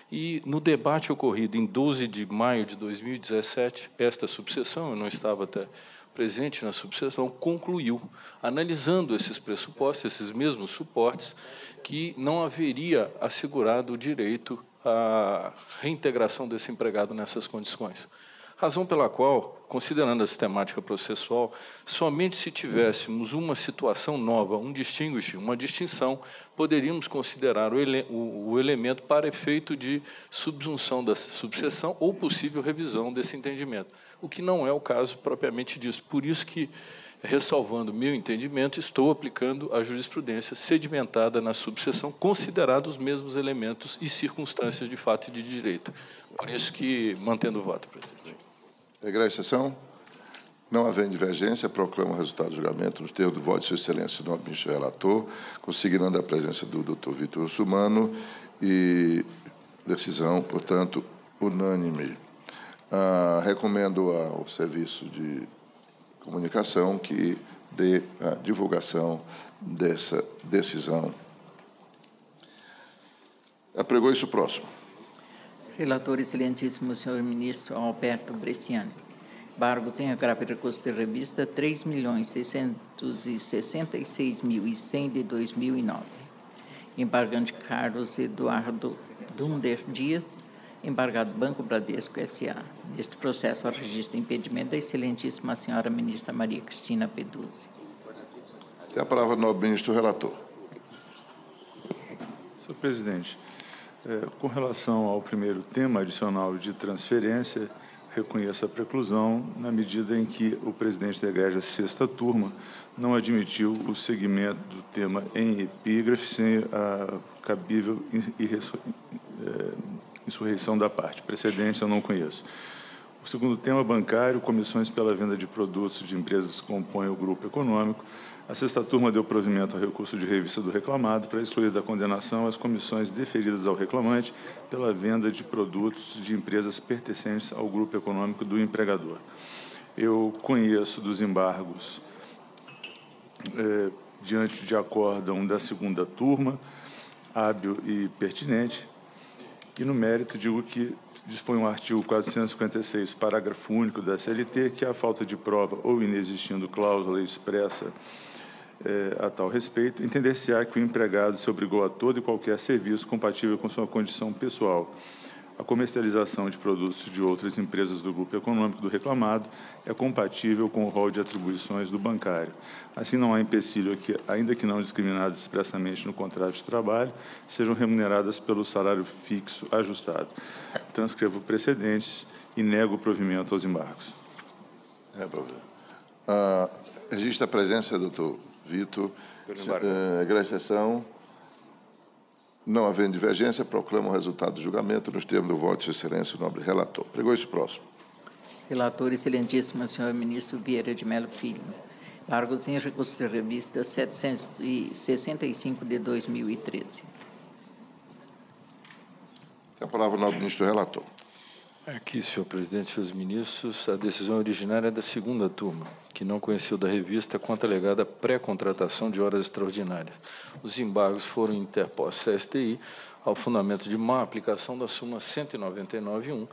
E, no debate ocorrido em 12 de maio de 2017, esta subseção, eu não estava até presente na subseção, concluiu, analisando esses pressupostos, esses mesmos suportes, que não haveria assegurado o direito à reintegração desse empregado nessas condições. Razão pela qual, considerando a sistemática processual, somente se tivéssemos uma situação nova, um distinguish, uma distinção, poderíamos considerar o elemento para efeito de subsunção da subseção ou possível revisão desse entendimento, o que não é o caso propriamente disso. Por isso que, ressalvando meu entendimento, estou aplicando a jurisprudência sedimentada na subseção, considerados os mesmos elementos e circunstâncias de fato e de direito. Por isso que mantendo o voto, presidente. Regra a sessão. Não havendo divergência, proclamo o resultado do julgamento no termo do voto de Sua Excelência, o nobre ministro relator, consignando a presença do Dr. Vitor Russumano e decisão, portanto, unânime. Recomendo ao Serviço de Comunicação que dê a divulgação dessa decisão. Apregou-se o próximo. Relator, excelentíssimo senhor ministro Alberto Bresciani. Embargos em agravo recurso de revista 3.666.100 de 2009. Embargante Carlos Eduardo Dunder Dias, embargado Banco Bradesco S.A. Neste processo, registra impedimento da excelentíssima senhora ministra Maria Cristina Peduzzi. Tem a palavra o nobre ministro relator. Senhor presidente, com relação ao primeiro tema adicional de transferência, reconheço a preclusão na medida em que o presidente da Egrégia Sexta Turma não admitiu o segmento do tema em epígrafe sem a cabível insurreição da parte. Precedentes eu não conheço. O segundo tema, bancário, comissões pela venda de produtos de empresas que compõem o grupo econômico. A Sexta Turma deu provimento ao recurso de revista do reclamado para excluir da condenação as comissões deferidas ao reclamante pela venda de produtos de empresas pertencentes ao grupo econômico do empregador. Eu conheço dos embargos diante de acórdão da segunda turma, hábil e pertinente, e no mérito digo que dispõe o artigo 456, parágrafo único da CLT, que a falta de prova ou inexistindo cláusula expressa a tal respeito, entender-se-á que o empregado se obrigou a todo e qualquer serviço compatível com sua condição pessoal. A comercialização de produtos de outras empresas do grupo econômico do reclamado é compatível com o rol de atribuições do bancário. Assim, não há empecilho que, ainda que não discriminadas expressamente no contrato de trabalho, sejam remuneradas pelo salário fixo ajustado. Transcrevo precedentes e nego o provimento aos embargos. Registra a presença, doutor Vitor. Egressa sessão. Não havendo divergência, proclamo o resultado do julgamento nos termos do voto de Sua Excelência, o nobre relator. Pregou-se o próximo. Relator, excelentíssimo senhor ministro Vieira de Mello Filho. Embargos em recurso de revista 765 de 2013. Tem a palavra o nobre ministro relator. Aqui, senhor presidente, senhores ministros, a decisão originária é da segunda turma, que não conheceu da revista quanto à alegada pré-contratação de horas extraordinárias. Os embargos foram interpostos à STI ao fundamento de má aplicação da súmula 199.1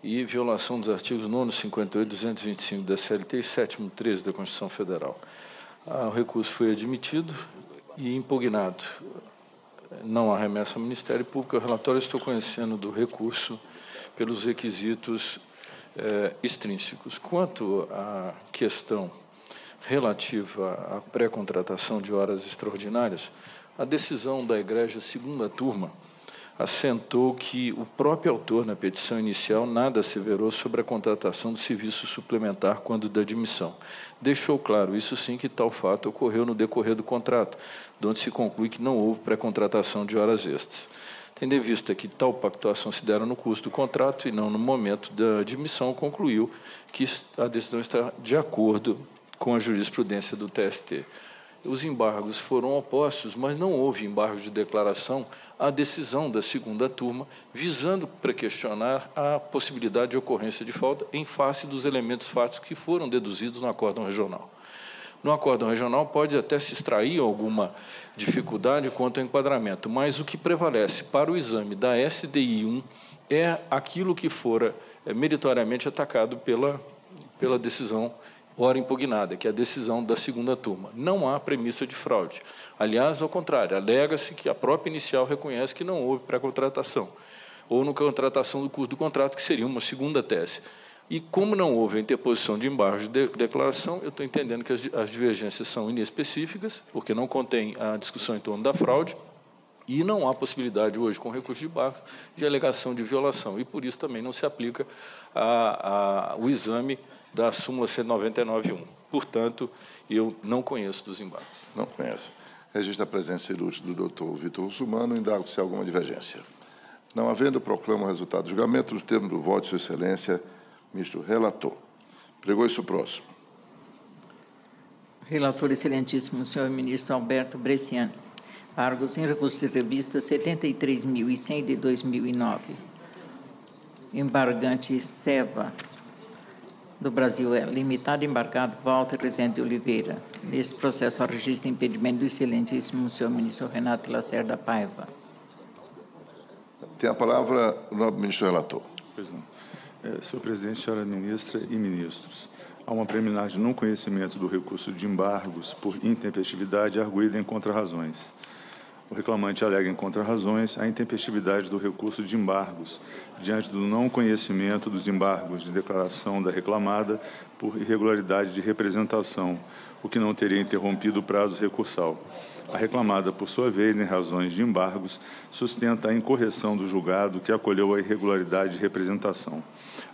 e violação dos artigos 9º, 58 e 225 da CLT e 7º, 13 da Constituição Federal. O recurso foi admitido e impugnado. Não há remessa ao Ministério Público. O relatório estou conhecendo do recurso pelos requisitos extrínsecos. Quanto à questão relativa à pré-contratação de horas extraordinárias, a decisão da egrégia segunda turma assentou que o próprio autor, na petição inicial, nada asseverou sobre a contratação do serviço suplementar quando da admissão. Deixou claro, isso sim, que tal fato ocorreu no decorrer do contrato, de onde se conclui que não houve pré-contratação de horas extras. Tendo em vista que tal pactuação se dera no curso do contrato e não no momento da admissão, concluiu que a decisão está de acordo com a jurisprudência do TST. Os embargos foram opostos, mas não houve embargo de declaração à decisão da segunda turma, visando questionar a possibilidade de ocorrência de falta em face dos elementos fáticos que foram deduzidos no acórdão regional. No acórdão regional pode até se extrair alguma dificuldade quanto ao enquadramento, mas o que prevalece para o exame da SDI 1 é aquilo que fora meritoriamente atacado pela decisão ora impugnada, que é a decisão da segunda turma. Não há premissa de fraude. Aliás, ao contrário, alega-se que a própria inicial reconhece que não houve pré-contratação, ou no contratação do curso do contrato, que seria uma segunda tese. E como não houve a interposição de embargo de declaração, eu estou entendendo que as divergências são inespecíficas, porque não contém a discussão em torno da fraude, e não há possibilidade hoje, com recurso de embargo, de alegação de violação. E, por isso, também não se aplica o exame da súmula 199.1. Portanto, eu não conheço dos embargos. Não conheço. Registra a presença ilustre do doutor Vitor Russumano, indago se há alguma divergência. Não havendo, proclamo o resultado do julgamento nos termos do voto de Sua Excelência, ministro relator. Pregou-se o próximo. Relator, excelentíssimo senhor ministro Alberto Bresciani. Embargos em recurso de revista 73.100 de 2009. Embargante Seva do Brasil Limitado, embarcado Walter Rezende de Oliveira. Neste processo, há registro de impedimento do excelentíssimo senhor ministro Renato Lacerda Paiva. Tem a palavra o nobre ministro relator. Pois não. Senhor presidente, senhora ministra e ministros, há uma preliminar de não conhecimento do recurso de embargos por intempestividade arguída em contrarrazões. O reclamante alega em contrarrazões a intempestividade do recurso de embargos diante do não conhecimento dos embargos de declaração da reclamada por irregularidade de representação, o que não teria interrompido o prazo recursal. A reclamada, por sua vez, em razões de embargos, sustenta a incorreção do julgado que acolheu a irregularidade de representação.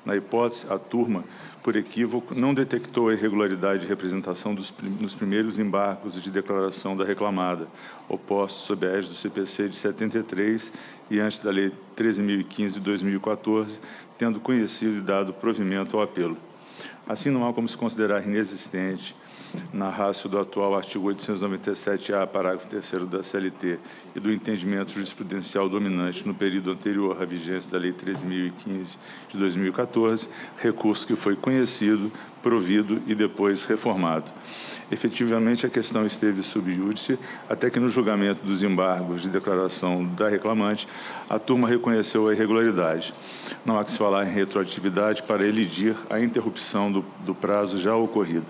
Na hipótese, a turma, por equívoco, não detectou a irregularidade de representação nos primeiros embargos de declaração da reclamada, opostos sob a égide do CPC de 73 e antes da Lei 13.015 de 2014, tendo conhecido e dado provimento ao apelo. Assim, não há como se considerar inexistente, na ratio do atual artigo 897-A, parágrafo 3º da CLT e do entendimento jurisprudencial dominante no período anterior à vigência da Lei 13.015 de 2014, recurso que foi conhecido, provido e depois reformado. Efetivamente, a questão esteve sub júdice, até que no julgamento dos embargos de declaração da reclamante, a turma reconheceu a irregularidade. Não há que se falar em retroatividade para elidir a interrupção do prazo já ocorrido.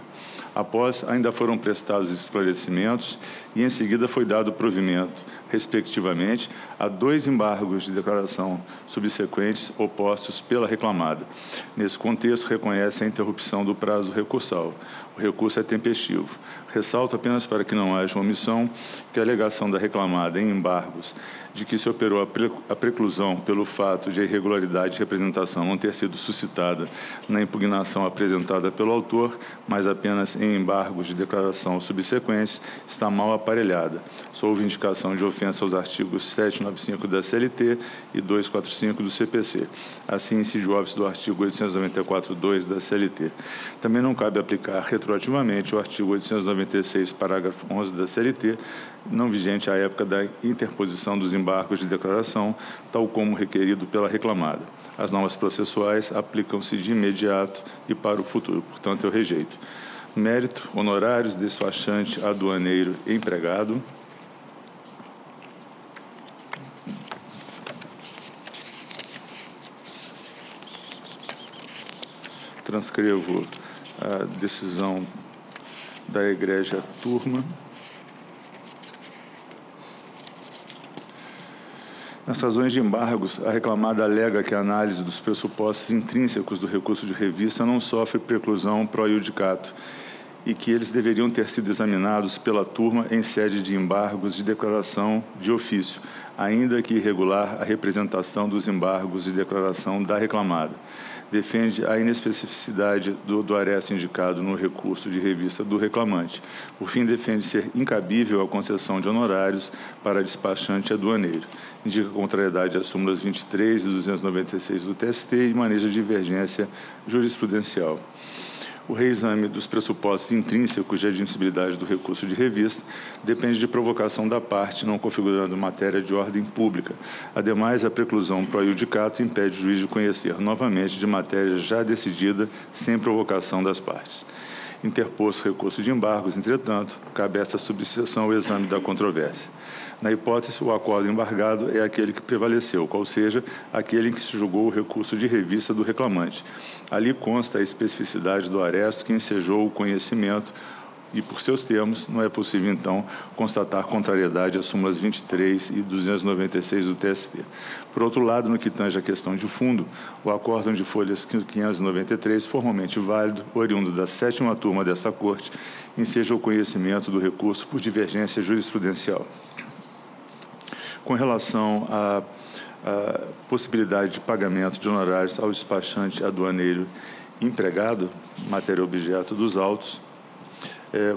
Após, ainda foram prestados esclarecimentos e, em seguida, foi dado provimento, respectivamente, a 2 embargos de declaração subsequentes opostos pela reclamada. Nesse contexto, reconhece a interrupção do prazo recursal. O recurso é tempestivo. Ressalto apenas para que não haja omissão que a alegação da reclamada em embargos de que se operou a preclusão pelo fato de a irregularidade de representação não ter sido suscitada na impugnação apresentada pelo autor, mas apenas em embargos de declaração subsequentes, está mal aparelhada. Houve indicação de ofensa aos artigos 795 da CLT e 245 do CPC. Assim, incide o óbice do artigo 894.2 da CLT. Também não cabe aplicar retroativamente o artigo 896, parágrafo 11 da CLT, não vigente à época da interposição dos embargos de declaração, tal como requerido pela reclamada. As normas processuais aplicam-se de imediato e para o futuro, portanto, eu rejeito. Mérito, honorários, despachante, aduaneiro, empregado. Transcrevo a decisão da egrégia turma. Nas razões de embargos, a reclamada alega que a análise dos pressupostos intrínsecos do recurso de revista não sofre preclusão pro iudicato e que eles deveriam ter sido examinados pela turma em sede de embargos de declaração de ofício, ainda que irregular a representação dos embargos de declaração da reclamada. Defende a inespecificidade do aresto indicado no recurso de revista do reclamante. Por fim, defende ser incabível a concessão de honorários para despachante aduaneiro. Indica contrariedade às súmulas 23 e 296 do TST e maneja divergência jurisprudencial. O reexame dos pressupostos intrínsecos de admissibilidade do recurso de revista depende de provocação da parte, não configurando matéria de ordem pública. Ademais, a preclusão pro iudicato impede o juiz de conhecer novamente de matéria já decidida sem provocação das partes. Interposto recurso de embargos, entretanto, cabe a esta subseção ao exame da controvérsia. Na hipótese, o acordo embargado é aquele que prevaleceu, qual seja, aquele em que se julgou o recurso de revista do reclamante. Ali consta a especificidade do aresto que ensejou o conhecimento e, por seus termos, não é possível, então, constatar contrariedade às súmulas 23 e 296 do TST. Por outro lado, no que tange à questão de fundo, o acórdão de folhas 593, formalmente válido, oriundo da 7ª turma desta Corte, enseja o conhecimento do recurso por divergência jurisprudencial. Com relação à possibilidade de pagamento de honorários ao despachante aduaneiro empregado, matéria objeto dos autos,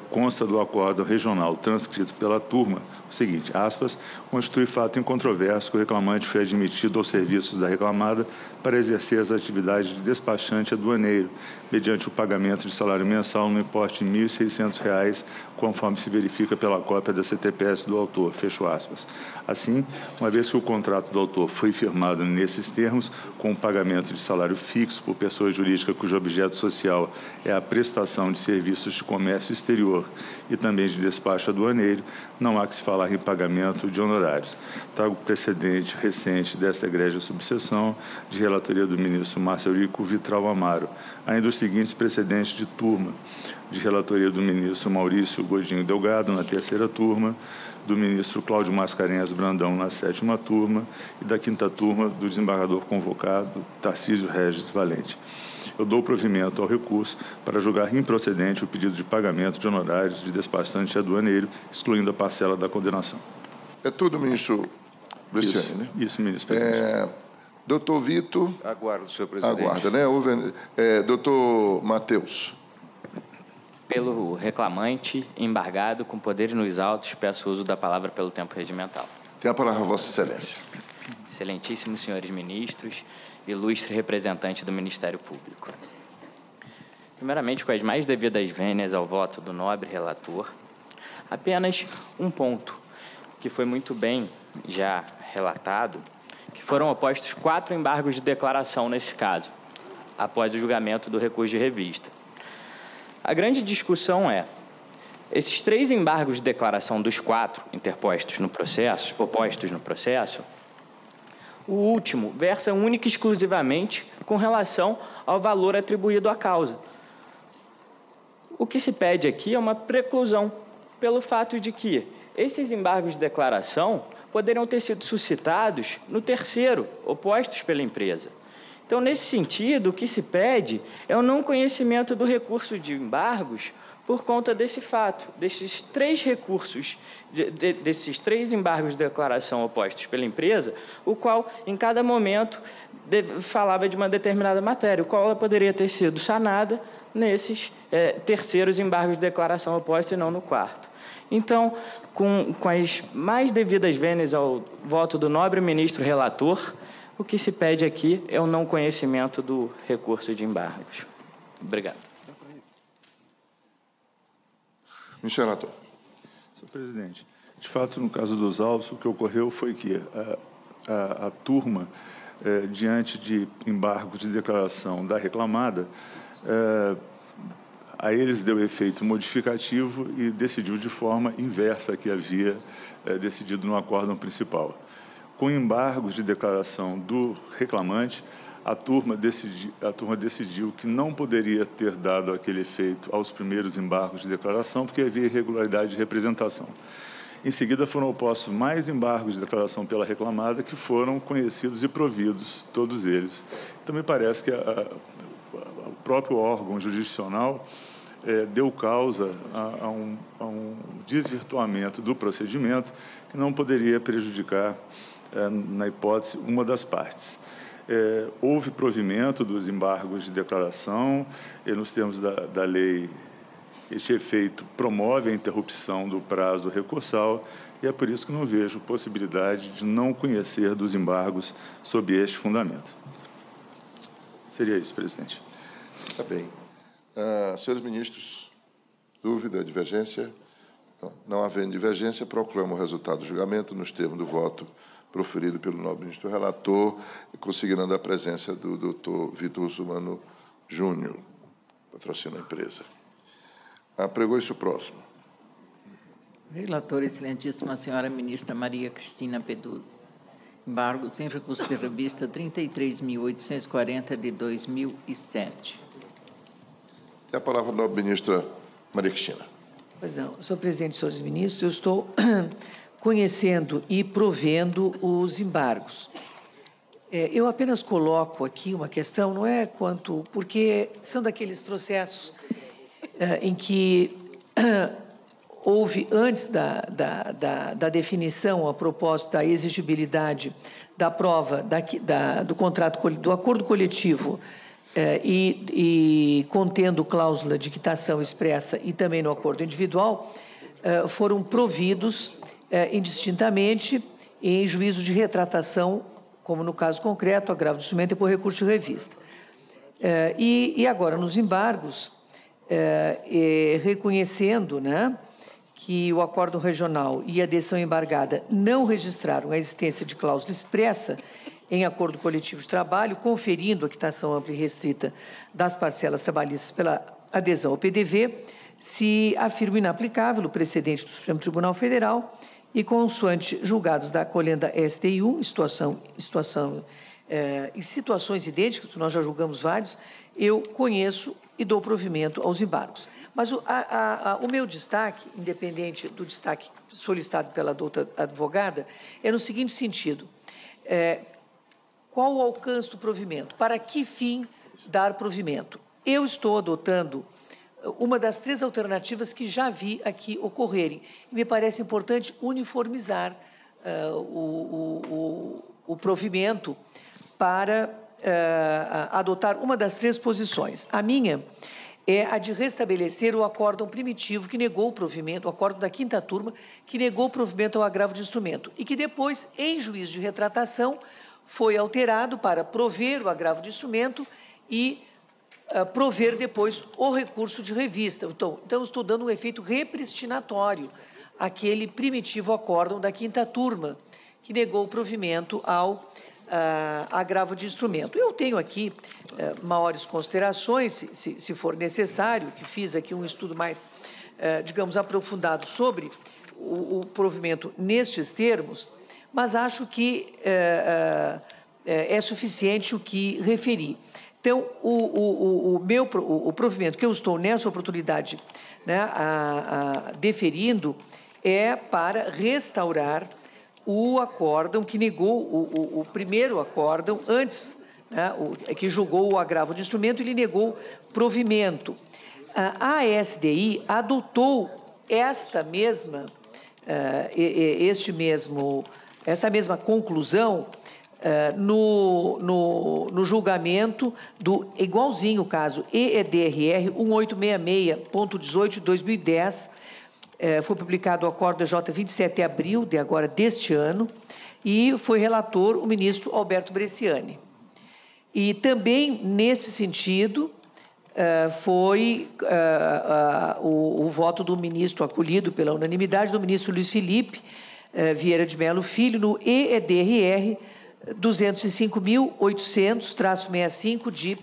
consta do acórdão regional transcrito pela turma o seguinte, aspas, constitui fato incontroverso que o reclamante foi admitido aos serviços da reclamada para exercer as atividades de despachante aduaneiro, mediante o pagamento de salário mensal no importe de R$ 1.600, conforme se verifica pela cópia da CTPS do autor, fecho aspas. Assim, uma vez que o contrato do autor foi firmado nesses termos, com o pagamento de salário fixo por pessoa jurídica cujo objeto social é a prestação de serviços de comércio exterior e também de despacho aduaneiro, não há que se falar em pagamento de honorários. Trago precedente recente desta egrégia subseção, de relatoria do ministro Márcio Eurico Vitral Amaro, ainda os seguintes precedentes de turma, de relatoria do ministro Maurício Godinho Delgado, na 3ª turma, do ministro Cláudio Mascarenhas Brandão, na 7ª turma, e da 5ª turma, do desembargador convocado Tarcísio Regis Valente. Eu dou provimento ao recurso para julgar improcedente o pedido de pagamento de honorários de despachante aduaneiro, excluindo a parcela da condenação. É tudo, ministro Bresciani, né? Isso, ministro presidente. Doutor Vitor... Aguardo, senhor presidente. Aguarda, né? Doutor Matheus. Pelo reclamante, embargado, com poderes nos autos, peço uso da palavra pelo tempo regimental. Tem a palavra, Vossa Excelência. Excelentíssimos senhores ministros, ilustre representante do Ministério Público. Primeiramente, com as mais devidas vênias ao voto do nobre relator, apenas um ponto, que foi muito bem já relatado, que foram opostos 4 embargos de declaração nesse caso, após o julgamento do recurso de revista. A grande discussão é, esses 3 embargos de declaração dos 4 interpostos no processo, opostos no processo, o último versa única e exclusivamente com relação ao valor atribuído à causa. O que se pede aqui é uma preclusão, pelo fato de que esses embargos de declaração poderiam ter sido suscitados no terceiro, opostos pela empresa. Então, nesse sentido, o que se pede é o não conhecimento do recurso de embargos por conta desse fato, desses 3 recursos, desses 3 embargos de declaração opostos pela empresa, o qual, em cada momento, falava de uma determinada matéria, o qual ela poderia ter sido sanada nesses terceiros embargos de declaração opostos e não no 4º. Então, com as mais devidas vênias ao voto do nobre ministro relator, o que se pede aqui é o não conhecimento do recurso de embargos. Obrigado. Ministro relator. Senhor presidente, de fato, no caso dos autos, o que ocorreu foi que a turma, diante de embargos de declaração da reclamada, a eles deu efeito modificativo e decidiu de forma inversa que havia decidido no acórdão principal. Com embargos de declaração do reclamante, a turma decidiu que não poderia ter dado aquele efeito aos primeiros embargos de declaração, porque havia irregularidade de representação. Em seguida, foram opostos mais embargos de declaração pela reclamada, que foram conhecidos e providos, todos eles. Então, me parece que o próprio órgão jurisdicional deu causa a um desvirtuamento do procedimento que não poderia prejudicar, na hipótese, uma das partes. Houve provimento dos embargos de declaração, e nos termos da lei, este efeito promove a interrupção do prazo recursal, e é por isso que não vejo possibilidade de não conhecer dos embargos sob este fundamento. Seria isso, presidente. Está bem. Senhores ministros, dúvida, divergência? Não havendo divergência, proclamo o resultado do julgamento nos termos do voto proferido pelo nobre ministro relator, consignando a presença do doutor Vitor Russumano Júnior, patrocina a empresa. Apregou-se o próximo. Relator, excelentíssima senhora ministra Maria Cristina Peduzzi. Embargo sem recurso de revista 33.840 de 2007. Tem a palavra a nobre ministra Maria Cristina. Pois não, senhor presidente, senhores ministros, eu estou conhecendo e provendo os embargos. Eu apenas coloco aqui uma questão, não é quanto... Porque são daqueles processos em que houve, antes da definição, a propósito da exigibilidade da prova do contrato, do acordo coletivo, e contendo cláusula de quitação expressa e também no acordo individual, foram providos indistintamente em juízo de retratação, como no caso concreto, agravo de instrumento e por recurso de revista. E agora, nos embargos, reconhecendo, né, que o acordo regional e a decisão embargada não registraram a existência de cláusula expressa em acordo coletivo de trabalho, conferindo a quitação ampla e restrita das parcelas trabalhistas pela adesão ao PDV, se afirma inaplicável o precedente do Supremo Tribunal Federal e, consoante julgados da colenda STI1, em situações idênticas, nós já julgamos vários, eu conheço e dou provimento aos embargos. Mas o meu destaque, independente do destaque solicitado pela doutora advogada, é no seguinte sentido: qual o alcance do provimento? Para que fim dar provimento? Eu estou adotando uma das 3 alternativas que já vi aqui ocorrerem. Me parece importante uniformizar o provimento para adotar uma das 3 posições. A minha é a de restabelecer o acórdão primitivo que negou o provimento, o acórdão da 5ª turma, que negou o provimento ao agravo de instrumento e que depois, em juízo de retratação, foi alterado para prover o agravo de instrumento e prover depois o recurso de revista. Então, estou dando um efeito repristinatório àquele primitivo acórdão da 5ª turma, que negou o provimento ao agravo de instrumento. Eu tenho aqui maiores considerações, se for necessário, que fiz aqui um estudo mais, digamos, aprofundado sobre o provimento nestes termos, mas acho que é suficiente o que referi. Então, o provimento que eu estou nessa oportunidade, né, deferindo é para restaurar o acórdão que negou o primeiro acórdão antes, né, que julgou o agravo de instrumento, ele negou provimento. A SDI adotou esta mesma conclusão no julgamento do igualzinho caso EEDRR 1866.18 de 2010. Foi publicado o acordo J 27 de abril deste ano, e foi relator o ministro Alberto Bresciani. E também, nesse sentido, foi o voto do ministro, acolhido pela unanimidade, do ministro Luiz Felipe Vieira de Mello Filho, no EEDRR 205.800-65 de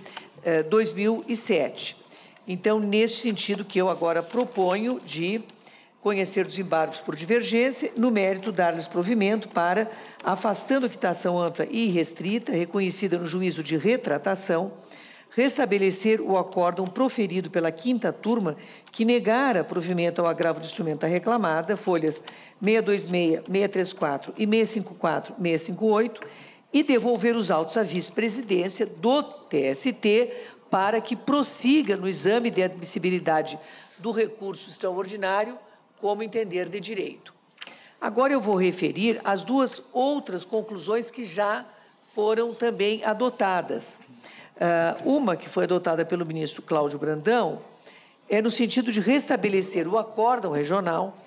2007. Então, nesse sentido que eu agora proponho de conhecer os embargos por divergência, no mérito dar-lhes provimento para, afastando a quitação ampla e irrestrita, reconhecida no juízo de retratação, restabelecer o acórdão proferido pela quinta turma que negara provimento ao agravo de instrumento da reclamada, folhas 626, 634 e 654, 658, e devolver os autos à vice-presidência do TST para que prossiga no exame de admissibilidade do recurso extraordinário, como entender de direito. Agora eu vou referir as duas outras conclusões que já foram também adotadas. Uma que foi adotada pelo ministro Cláudio Brandão é no sentido de restabelecer o acórdão regional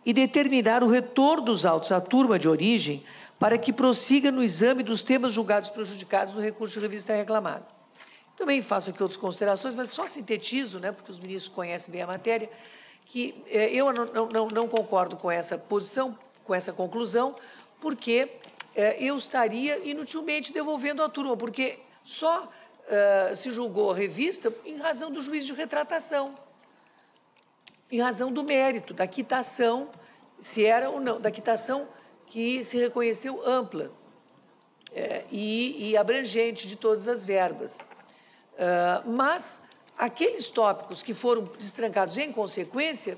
e determinar o retorno dos autos à turma de origem para que prossiga no exame dos temas julgados prejudicados no recurso de revista reclamada. Também faço aqui outras considerações, mas só sintetizo, porque os ministros conhecem bem a matéria, que eu não concordo com essa posição, com essa conclusão, porque eu estaria inutilmente devolvendo a turma, porque só se julgou a revista em razão do juízo de retratação, em razão do mérito, da quitação, se era ou não, da quitação que se reconheceu ampla e abrangente de todas as verbas. Mas aqueles tópicos que foram destrancados em consequência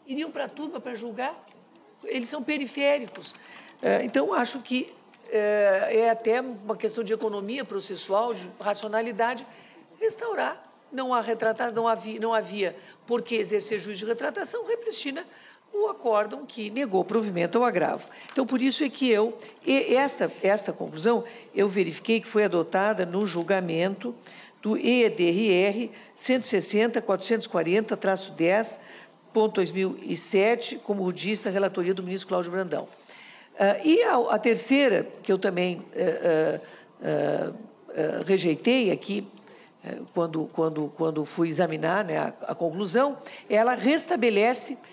iriam para a turma para julgar. Eles são periféricos. Então, acho que é até uma questão de economia processual, de racionalidade, restaurar. Não há retratado, não havia por que exercer juízo de retratação, repristina o acórdão que negou provimento ao agravo. Então, por isso é que esta conclusão, eu verifiquei que foi adotada no julgamento do EEDRR 160.440-10.2007, como rudista, relatoria do ministro Cláudio Brandão. E a terceira, que eu também rejeitei aqui, quando fui examinar a conclusão, ela restabelece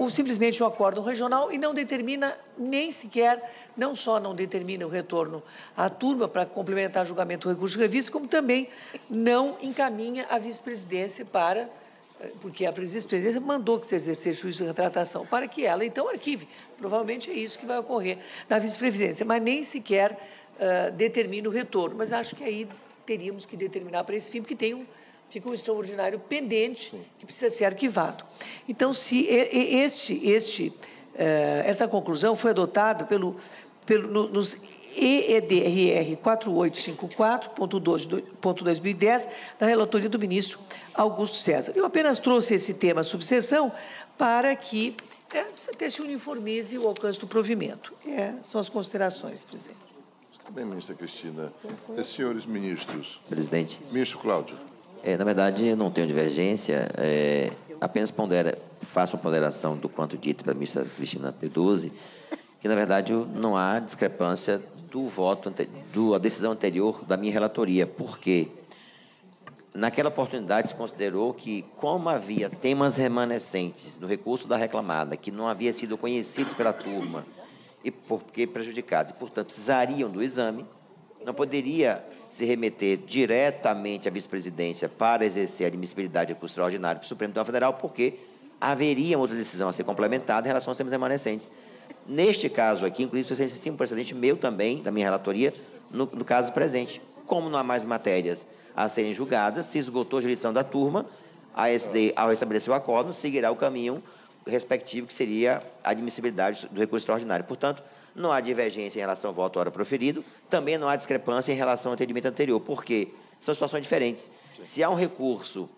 simplesmente o acórdão regional e não determina nem sequer, não só não determina o retorno à turma para complementar o julgamento do recurso de revista, como também não encaminha a vice-presidência para, porque a vice-presidência mandou que se exercesse juízo de retratação, para que ela, então, arquive. Provavelmente é isso que vai ocorrer na vice-presidência, mas nem sequer determina o retorno. Mas acho que aí teríamos que determinar para esse fim, porque fica um extraordinário pendente que precisa ser arquivado. Então, se essa conclusão foi adotada nos EEDRR 4854.12.2010, da relatoria do ministro Augusto César. Eu apenas trouxe esse tema subseção para que até se uniformize o alcance do provimento. São as considerações, presidente. Está bem, ministra Cristina. Senhores ministros. Presidente. Ministro Cláudio. Na verdade, eu não tenho divergência, apenas faço uma ponderação do quanto dito pela ministra Cristina Peduzzi, que, na verdade, não há discrepância do voto, da decisão anterior da minha relatoria, porque naquela oportunidade se considerou que, como havia temas remanescentes no recurso da reclamada, que não havia sido conhecidos pela turma e porque prejudicados, e, portanto, precisariam do exame, não poderia se remeter diretamente à vice-presidência para exercer a admissibilidade do recurso extraordinário para o Supremo Tribunal Federal, porque haveria outra decisão a ser complementada em relação aos temas remanescentes. Neste caso aqui, inclusive, foi sim um precedente meu também, da minha relatoria, no caso presente. Como não há mais matérias a serem julgadas, se esgotou a jurisdição da turma, a SD, ao restabelecer o acordo, seguirá o caminho respectivo, que seria a admissibilidade do recurso extraordinário. Portanto, não há divergência em relação ao voto hora proferido, também não há discrepância em relação ao entendimento anterior, porque são situações diferentes. Se há um recurso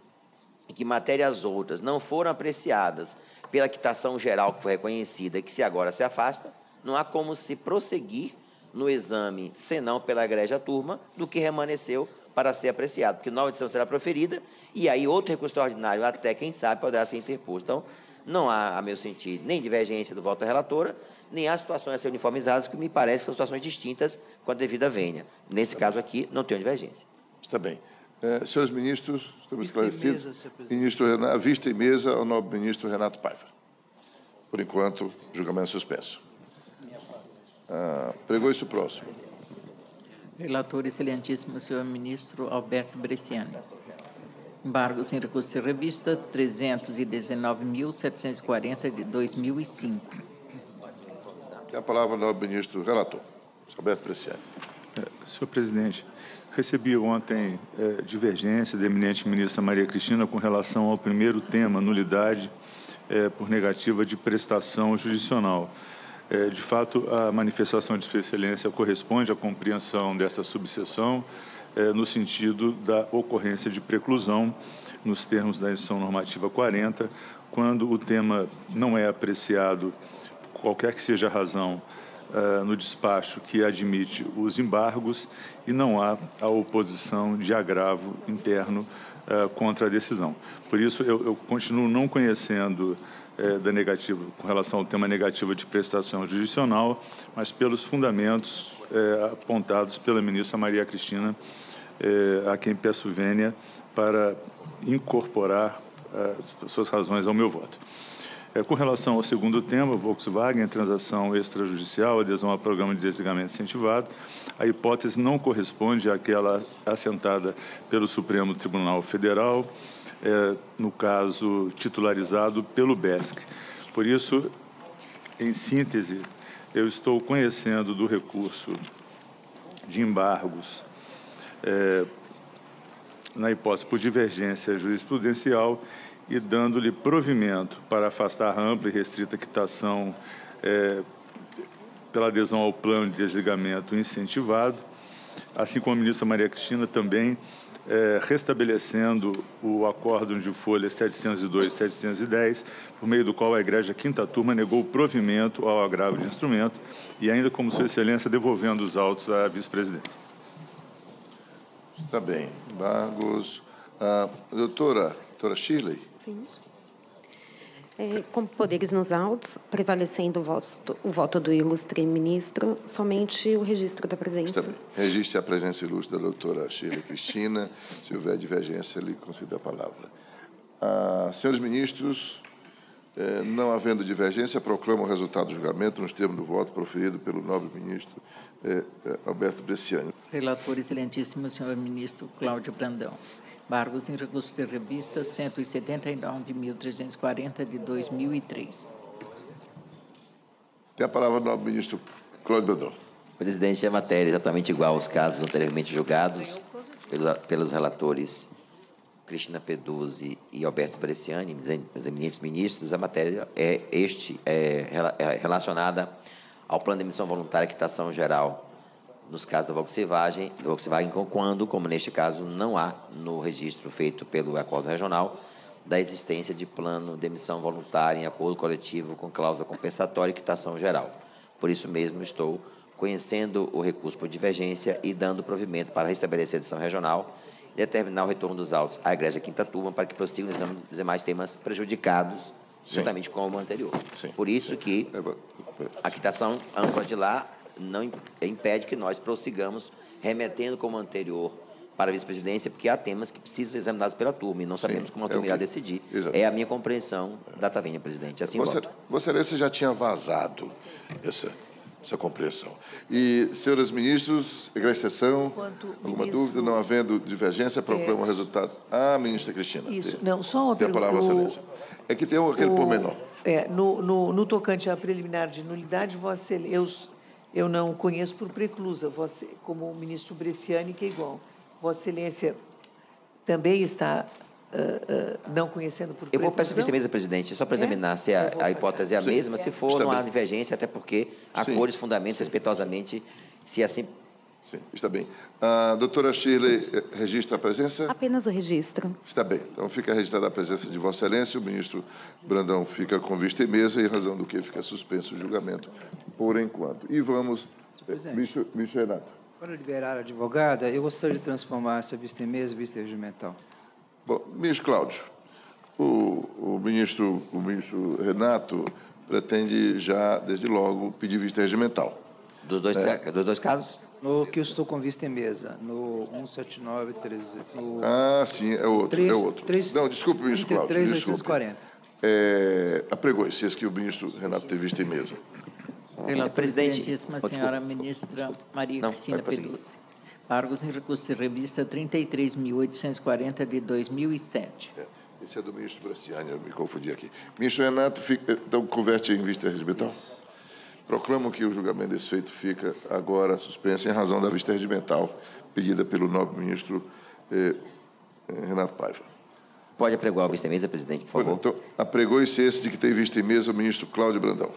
e que matérias outras não foram apreciadas pela quitação geral que foi reconhecida e que se agora se afasta, não há como se prosseguir no exame, senão pela egrégia turma, do que remanesceu para ser apreciado, porque nova decisão será proferida e aí outro recurso extraordinário, até quem sabe, poderá ser interposto. Então, não há, a meu sentido, nem divergência do voto da relatora, nem há situações a ser uniformizadas, que me parecem que são situações distintas com a devida vênia. Nesse caso aqui, não tenho divergência. Está bem. Senhores ministros, estamos esclarecidos. Ministro Renato, vista em mesa ao nobre ministro Renato Paiva. Por enquanto, julgamento suspenso. Pregou isso próximo. Relator, excelentíssimo senhor ministro Alberto Bresciani. Embargo sem recurso de revista 319.740 de 2005. Tem a palavra ao nobre ministro relator, Alberto Bresciani. Senhor presidente, recebi ontem divergência da eminente ministra Maria Cristina com relação ao primeiro tema, nulidade por negativa de prestação jurisdicional. De fato, a manifestação de Sua Excelência corresponde à compreensão dessa subseção no sentido da ocorrência de preclusão nos termos da instrução normativa 40, quando o tema não é apreciado, qualquer que seja a razão, no despacho que admite os embargos e não há a oposição de agravo interno contra a decisão. Por isso, eu continuo não conhecendo da negativa, com relação ao tema negativo de prestação jurisdicional, mas pelos fundamentos apontados pela ministra Maria Cristina, a quem peço vênia para incorporar suas razões ao meu voto. Com relação ao segundo tema, Volkswagen, transação extrajudicial, adesão ao programa de desligamento incentivado, a hipótese não corresponde àquela assentada pelo Supremo Tribunal Federal, no caso titularizado pelo BESC. Por isso, em síntese, eu estou conhecendo do recurso de embargos na hipótese por divergência jurisprudencial e dando-lhe provimento para afastar a ampla e restrita quitação pela adesão ao plano de desligamento incentivado, assim como a ministra Maria Cristina também restabelecendo o acórdão de folhas 702 e 710, por meio do qual a Egrégia Quinta Turma negou provimento ao agravo de instrumento e ainda, como Sua Excelência, devolvendo os autos à vice-presidente. Está bem. Embargos. Doutora Shirley. Sim. Com poderes nos autos, prevalecendo o voto do ilustre ministro, somente o registro da presença. Está bem. Registre a presença ilustre da doutora Shirley Cristina. Se houver divergência, lhe concedo a palavra. Senhores ministros, não havendo divergência, proclamo o resultado do julgamento nos termos do voto proferido pelo nobre ministro Alberto Bresciani. Relator, excelentíssimo senhor ministro Cláudio Brandão. Embargos em recurso de revista 179.340 de 2003. Tem a palavra o nobre ministro Cláudio Brandão. Presidente, a matéria é exatamente igual aos casos anteriormente julgados pelos relatores Cristina Peduzzi e Alberto Bresciani, os eminentes ministros. A matéria é relacionada ao plano de emissão voluntária e quitação geral nos casos da Volkswagen, quando, como neste caso, não há no registro feito pelo acordo regional da existência de plano de emissão voluntária em acordo coletivo com cláusula compensatória e quitação geral. Por isso mesmo, estou conhecendo o recurso por divergência e dando provimento para restabelecer a decisão regional e determinar o retorno dos autos à Egrégia Quinta Turma para que prossigam os demais temas prejudicados, juntamente com o anterior. Sim. Por isso que a quitação ampla de lá não impede que nós prossigamos remetendo como anterior para a vice-presidência, porque há temas que precisam ser examinados pela turma e não sabemos como a turma irá decidir. Exato. É a minha compreensão da Tavinha, presidente. Assim voto. Vossa Excelência já tinha vazado essa compreensão. E, senhores ministros, exceção, alguma dúvida? Não havendo divergência, proclamo o resultado. Ministra Cristina. Isso, não, só uma pergunta. Tem a palavra, Vossa Excelência. É que tem aquele pormenor. No tocante à preliminar de nulidade, Vossa Excelência, eu não conheço por preclusa, como o ministro Bresciani, que é igual. Vossa Excelência também está não conhecendo por preclusão? Eu vou peço vista-mesa, presidente, só para examinar se a hipótese é a mesma. Se for, não há divergência, até porque há cores, fundamentos, respeitosamente, se assim Sim, está bem. A doutora Shirley registra a presença? Apenas o registro. Está bem. Então, fica registrada a presença de Vossa Excelência. O ministro Brandão fica com vista e mesa, em razão do que fica suspenso o julgamento por enquanto. E vamos... Ministro Renato. Para liberar a advogada, eu gostaria de transformar essa vista em mesa em vista regimental. Bom, ministro Cláudio, o ministro Renato pretende já, desde logo, pedir vista regimental. Dos dois casos? No que eu estou com vista em mesa, no 17913. Ah, sim, é outro. Não, desculpe, ministro Cláudio. 33.840. Apregou-se, esse que o ministro Renato tem vista em mesa. Relator, excelentíssima senhora ministra Maria Cristina Peduzzi. Pargos em recurso de revista 33.840 de 2007. Esse é do ministro Bresciani, eu me confundi aqui. Ministro Renato, então converte em vista regimental? Proclamo que o julgamento desse feito fica agora suspenso em razão da vista regimental pedida pelo nobre ministro Renato Paiva. Pode apregoar a vista em mesa, presidente, por favor. Então, apregou-se esse de que tem vista em mesa o ministro Cláudio Brandão.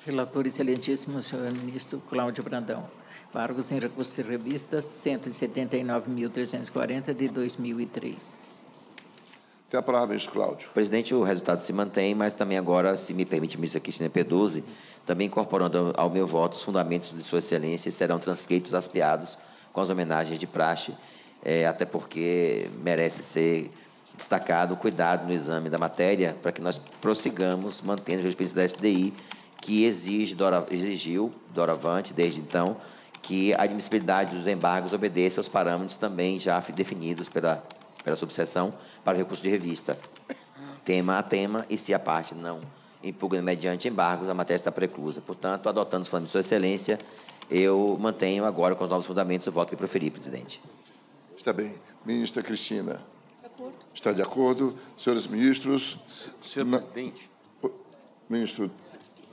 Relator, excelentíssimo senhor ministro Cláudio Brandão. Pargos em recurso de revista 179.340 de 2003. Tem a palavra, ministro Cláudio. Presidente, o resultado se mantém, mas também agora, se me permite, a ministra Cristina Peduzzi, também incorporando ao meu voto os fundamentos de Sua Excelência, serão transcritos, aspeados, com as homenagens de praxe, até porque merece ser destacado o cuidado no exame da matéria, para que nós prossigamos mantendo a jurisprudência da SDI, que exigiu, doravante, desde então, que a admissibilidade dos embargos obedeça aos parâmetros também já definidos pela subseção para o recurso de revista, tema a tema, e se a parte não impugna mediante embargos, a matéria está preclusa. Portanto, adotando os fundamentos de Sua Excelência, eu mantenho agora, com os novos fundamentos, o voto que preferir, presidente. Está bem. Ministra Cristina. De acordo. Está de acordo. Senhores ministros. Senhor presidente. Ministro.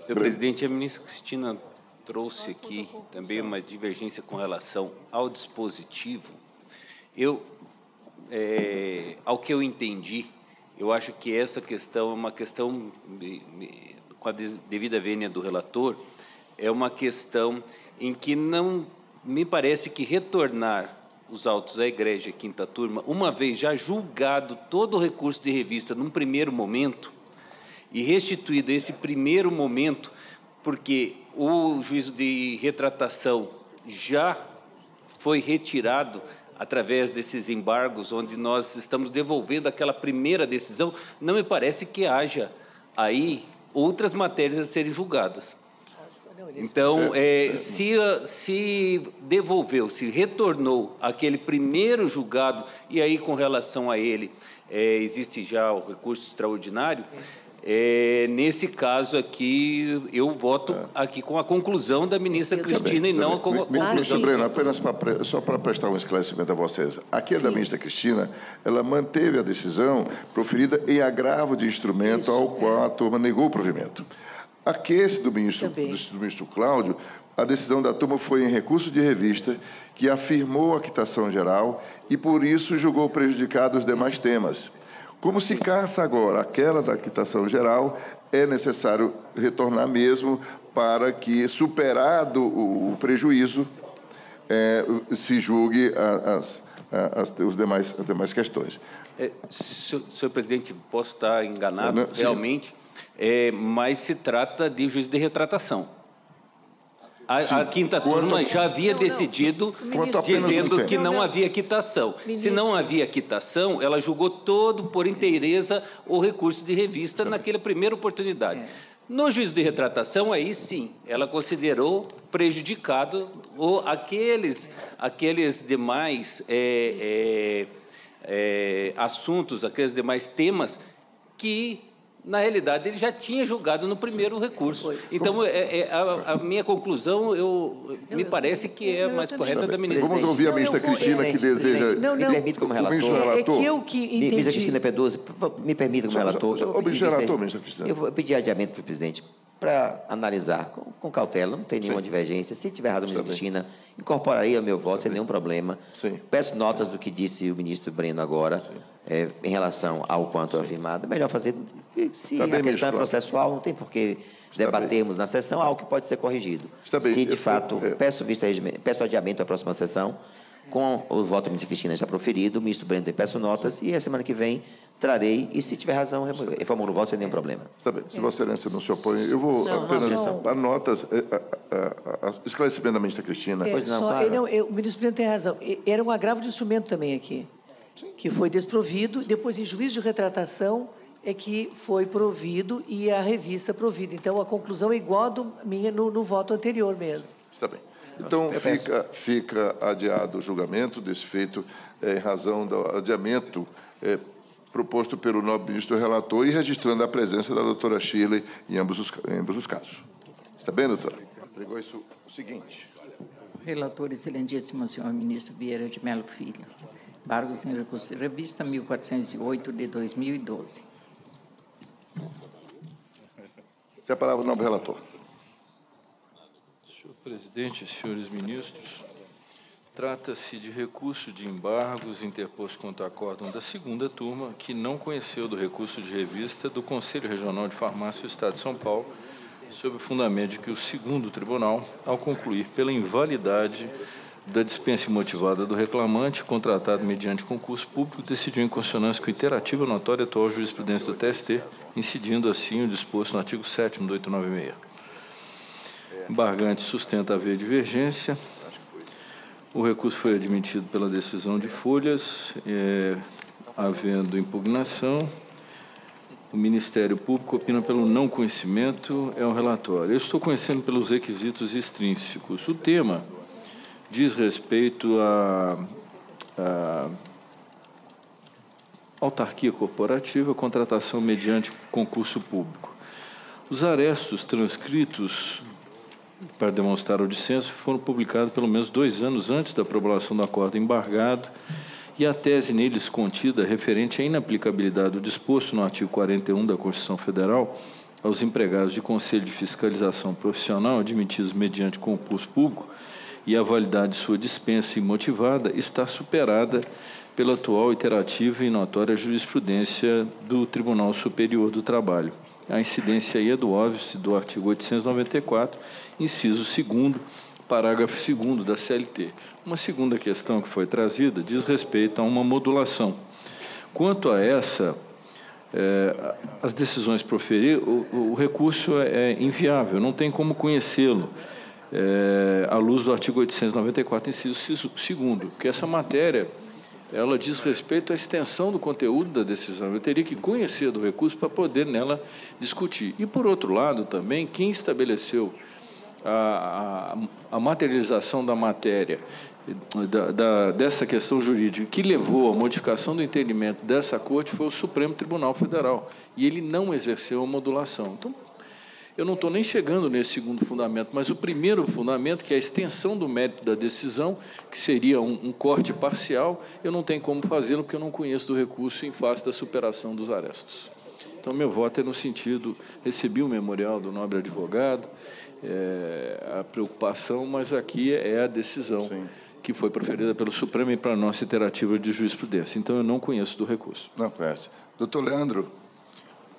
Senhor presidente, a ministra Cristina trouxe aqui também uma divergência com relação ao dispositivo. Ao que eu entendi, eu acho que essa questão é uma questão, com a devida vênia do relator, é uma questão em que não me parece que retornar os autos à Egrégia Quinta Turma, uma vez já julgado todo o recurso de revista num primeiro momento, e restituído esse primeiro momento, porque o juízo de retratação já foi retirado através desses embargos, onde nós estamos devolvendo aquela primeira decisão, não me parece que haja aí outras matérias a serem julgadas. Então, se devolveu, se retornou aquele primeiro julgado, e aí, com relação a ele, existe já o recurso extraordinário, nesse caso aqui, eu voto aqui com a conclusão da ministra Cristina e não a conclusão... Ministra Breno, apenas só para prestar um esclarecimento a vocês. Aqui é da ministra Cristina, ela manteve a decisão proferida em agravo de instrumento ao qual a turma negou o provimento. Aqui, esse do ministro Cláudio, a decisão da turma foi em recurso de revista, que afirmou a quitação geral e, por isso, julgou prejudicado os demais temas. Como se caça agora aquela da quitação geral, é necessário retornar mesmo para que, superado o prejuízo, se julgue as demais questões. Senhor presidente, posso estar enganado, realmente, mas se trata de juízo de retratação. A quinta turma já havia decidido, dizendo que não havia quitação. Se não havia quitação, ela julgou todo por inteireza o recurso de revista naquela primeira oportunidade. No juízo de retratação, aí sim, ela considerou prejudicado aqueles demais assuntos, aqueles demais temas que, na realidade, ele já tinha julgado no primeiro recurso. Então, a minha conclusão, me parece que é a mais correta da ministra. Vamos ouvir a ministra Cristina, que deseja... Me permita como relator. Ministra Cristina Peduzzi, me permita como relator. Ministra Cristina. Eu vou pedir adiamento para o presidente para analisar com cautela, não tem nenhuma divergência. Se tiver razão, ministra Cristina, incorporaria o meu voto sem nenhum problema. Peço notas do que disse o ministro Breno agora, em relação ao quanto afirmado. É melhor fazer E se a questão é processual, não tem por que debatermos na sessão algo que pode ser corrigido. Se, de fato, peço adiamento à próxima sessão, com o voto da ministra Cristina já proferido, o ministro Breno peço notas, e a semana que vem trarei, e se tiver razão, reformulo o voto sem nenhum problema. Está bem. Se Vossa Excelência não se opõe, eu vou apenas para notas, esclarecimento da ministra Cristina. O ministro Breno tem razão. Era um agravo de instrumento também aqui, que foi desprovido, depois em juízo de retratação é que foi provido e a revista provida. Então, a conclusão é igual a minha no voto anterior mesmo. Está bem. Então, fica adiado o julgamento desse feito em razão do adiamento proposto pelo nobre ministro relator e registrando a presença da doutora Shirley em ambos os casos. Está bem, doutora? Pregou isso o seguinte. Relator, excelentíssimo senhor ministro Vieira de Mello Filho. Embargos em recurso de revista 1408 de 2012. Tem a palavra o nobre relator. Senhor presidente, senhores ministros, trata-se de recurso de embargos interposto contra o acórdão da segunda turma, que não conheceu do recurso de revista do Conselho Regional de Farmácia do Estado de São Paulo, sob o fundamento de que o segundo tribunal, ao concluir pela invalidade da dispensa imotivada do reclamante, contratado mediante concurso público, decidiu em consonância com a interativa notória e atual jurisprudência do TST, incidindo assim o disposto no artigo 7º do 896. Embargante sustenta haver divergência. O recurso foi admitido pela decisão de folhas, havendo impugnação. O Ministério Público opina pelo não conhecimento, é um relatório. Eu estou conhecendo pelos requisitos extrínsecos. O tema diz respeito à autarquia corporativa, contratação mediante concurso público. Os arestos transcritos para demonstrar o dissenso foram publicados pelo menos 2 anos antes da aprovação do acordo embargado e a tese neles contida referente à inaplicabilidade do disposto no artigo 41 da Constituição Federal aos empregados de Conselho de Fiscalização Profissional admitidos mediante concurso público e a validade de sua dispensa imotivada está superada pela atual iterativa e notória jurisprudência do Tribunal Superior do Trabalho. A incidência aí é do óbice do artigo 894, inciso 2º, parágrafo 2º da CLT. Uma segunda questão que foi trazida diz respeito a uma modulação. Quanto a essa, as decisões proferidas, o recurso é inviável, não tem como conhecê-lo, à luz do artigo 894, inciso 2º, porque essa matéria ela diz respeito à extensão do conteúdo da decisão. Eu teria que conhecer do recurso para poder nela discutir. E, por outro lado, também, quem estabeleceu a materialização da matéria, dessa questão jurídica, que levou à modificação do entendimento dessa Corte, foi o Supremo Tribunal Federal. E ele não exerceu a modulação. Então, eu não estou nem chegando nesse segundo fundamento, mas o primeiro fundamento, que é a extensão do mérito da decisão, que seria um corte parcial, eu não tenho como fazê-lo, porque eu não conheço do recurso em face da superação dos arestos. Então, meu voto é no sentido, recebi o memorial do nobre advogado, a preocupação, mas aqui é a decisão que foi proferida pelo Supremo e para a nossa iterativa de jurisprudência. Então, eu não conheço do recurso. Não conhece. Doutor Leandro.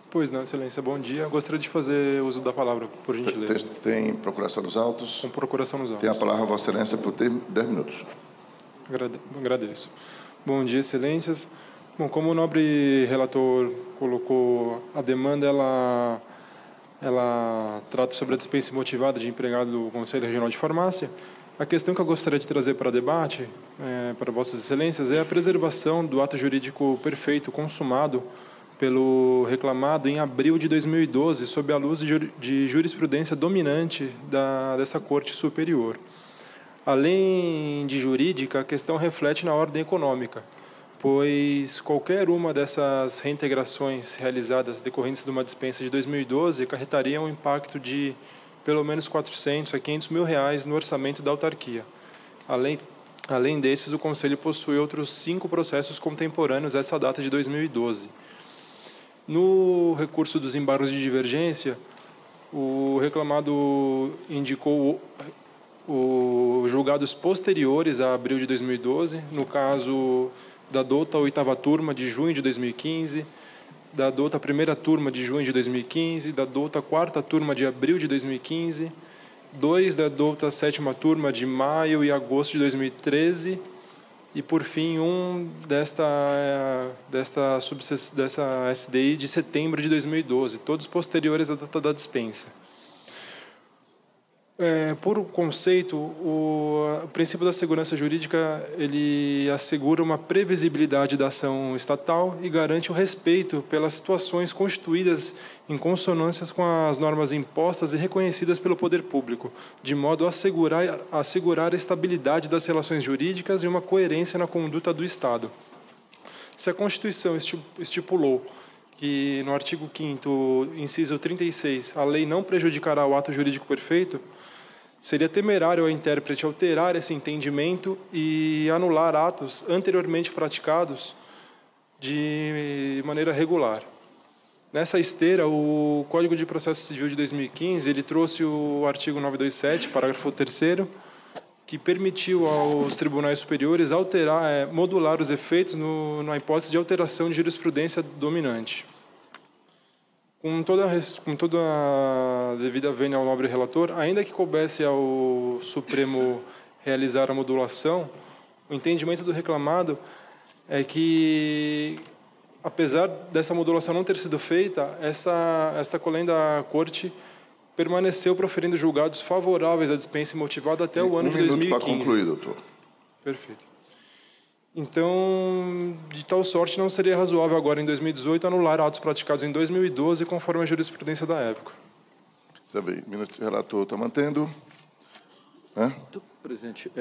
Pois não, Excelência, bom dia. Gostaria de fazer uso da palavra, por gentileza. Tem procuração nos autos? Com procuração nos autos. Tem a palavra, Vossa Excelência, por 10 minutos. Agradeço. Bom dia, Excelências. Bom, como o nobre relator colocou, a demanda ela trata sobre a dispensa motivada de empregado do Conselho Regional de Farmácia. A questão que eu gostaria de trazer para debate, para Vossas Excelências, é a preservação do ato jurídico perfeito consumado pelo reclamado em abril de 2012, sob a luz de jurisprudência dominante dessa Corte Superior. Além de jurídica, a questão reflete na ordem econômica, pois qualquer uma dessas reintegrações realizadas decorrentes de uma dispensa de 2012 acarretaria um impacto de pelo menos 400 a 500 mil reais no orçamento da autarquia. Além desses, o Conselho possui outros 5 processos contemporâneos a essa data de 2012. No recurso dos embargos de divergência, o reclamado indicou os julgados posteriores a abril de 2012, no caso da dota 8ª turma de junho de 2015, da dota primeira turma de junho de 2015, da dota quarta turma de abril de 2015, 2 da dota sétima turma de maio e agosto de 2013 e, por fim, 1 desta SDI de setembro de 2012, todos posteriores à data da dispensa. Por conceito, o princípio da segurança jurídica ele assegura uma previsibilidade da ação estatal e garante o respeito pelas situações constituídas em consonâncias com as normas impostas e reconhecidas pelo poder público, de modo a assegurar a estabilidade das relações jurídicas e uma coerência na conduta do Estado. Se a Constituição estipulou que, no artigo 5º, inciso 36, a lei não prejudicará o ato jurídico perfeito, seria temerário ao intérprete alterar esse entendimento e anular atos anteriormente praticados de maneira regular. Nessa esteira, o Código de Processo Civil de 2015 ele trouxe o artigo 927, parágrafo 3º, que permitiu aos tribunais superiores modular os efeitos na hipótese de alteração de jurisprudência dominante. Com toda a devida vênia ao nobre relator, ainda que coubesse ao Supremo realizar a modulação, o entendimento do reclamado é que, apesar dessa modulação não ter sido feita, esta colenda Corte permaneceu proferindo julgados favoráveis à dispensa motivada até o ano de 2015. Para concluir, doutor. Perfeito. Então, de tal sorte, não seria razoável agora, em 2018, anular atos praticados em 2012, conforme a jurisprudência da época. Está bem. O ministro relator está mantendo. Presidente,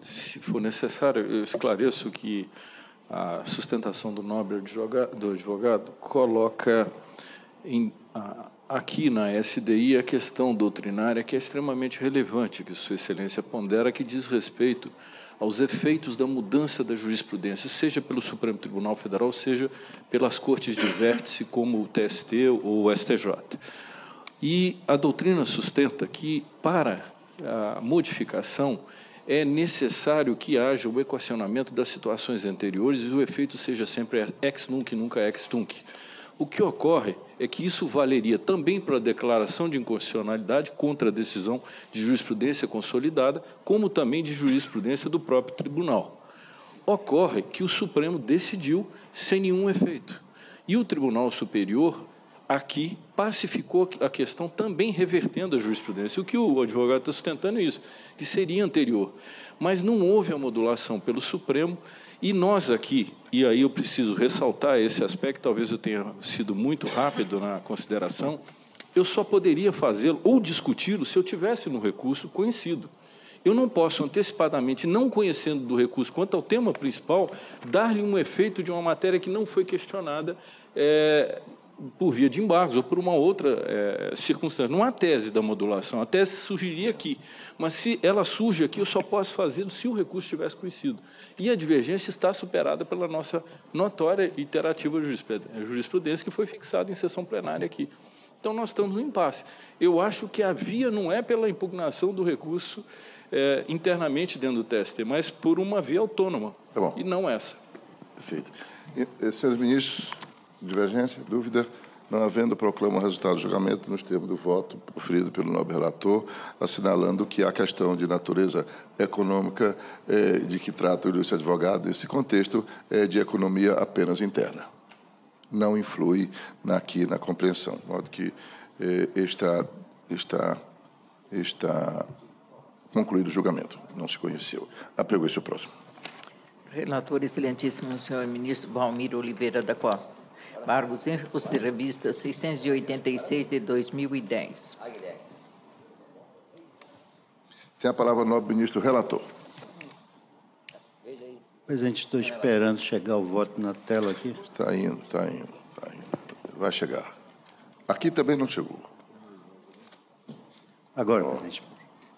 se for necessário, eu esclareço que a sustentação do nobre advogado coloca aqui na SDI a questão doutrinária que é extremamente relevante, que Sua Excelência pondera, que diz respeito aos efeitos da mudança da jurisprudência, seja pelo Supremo Tribunal Federal, seja pelas cortes de vértice, como o TST ou o STJ. E a doutrina sustenta que, para a modificação, é necessário que haja o equacionamento das situações anteriores e o efeito seja sempre ex nunc e nunca ex tunc. O que ocorre é que isso valeria também para a declaração de inconstitucionalidade contra a decisão de jurisprudência consolidada, como também de jurisprudência do próprio tribunal. Ocorre que o Supremo decidiu sem nenhum efeito. E o Tribunal Superior, aqui, pacificou a questão também revertendo a jurisprudência. O que o advogado está sustentando é isso, que seria anterior. Mas não houve a modulação pelo Supremo. E nós aqui, e aí eu preciso ressaltar esse aspecto, talvez eu tenha sido muito rápido na consideração, eu só poderia fazê-lo ou discuti-lo se eu tivesse no recurso conhecido. Eu não posso antecipadamente, não conhecendo do recurso quanto ao tema principal, dar-lhe um efeito de uma matéria que não foi questionada por via de embargos ou por uma outra circunstância. Não há tese da modulação, a tese surgiria aqui, mas se ela surge aqui, eu só posso fazê-lo se o recurso tivesse conhecido. E a divergência está superada pela nossa notória e iterativa jurisprudência, que foi fixada em sessão plenária aqui. Então, nós estamos no impasse. Eu acho que a via não é pela impugnação do recurso internamente dentro do TST, mas por uma via autônoma, e não essa. Perfeito. Senhores ministros, divergência, dúvida? Não havendo, proclamo o resultado do julgamento nos termos do voto proferido pelo nobre relator, assinalando que a questão de natureza econômica de que trata o ilustre advogado nesse contexto é de economia apenas interna. Não influi aqui na compreensão, de modo que está concluído o julgamento. Não se conheceu. Aprego-se o próximo. Relator, excelentíssimo senhor ministro Valmir Oliveira da Costa. Embargos em recurso de revista 686 de 2010. Tem a palavra o nobre ministro relator. Presidente, estou esperando chegar o voto na tela aqui. Está indo. Vai chegar. Aqui também não chegou. Agora, presidente.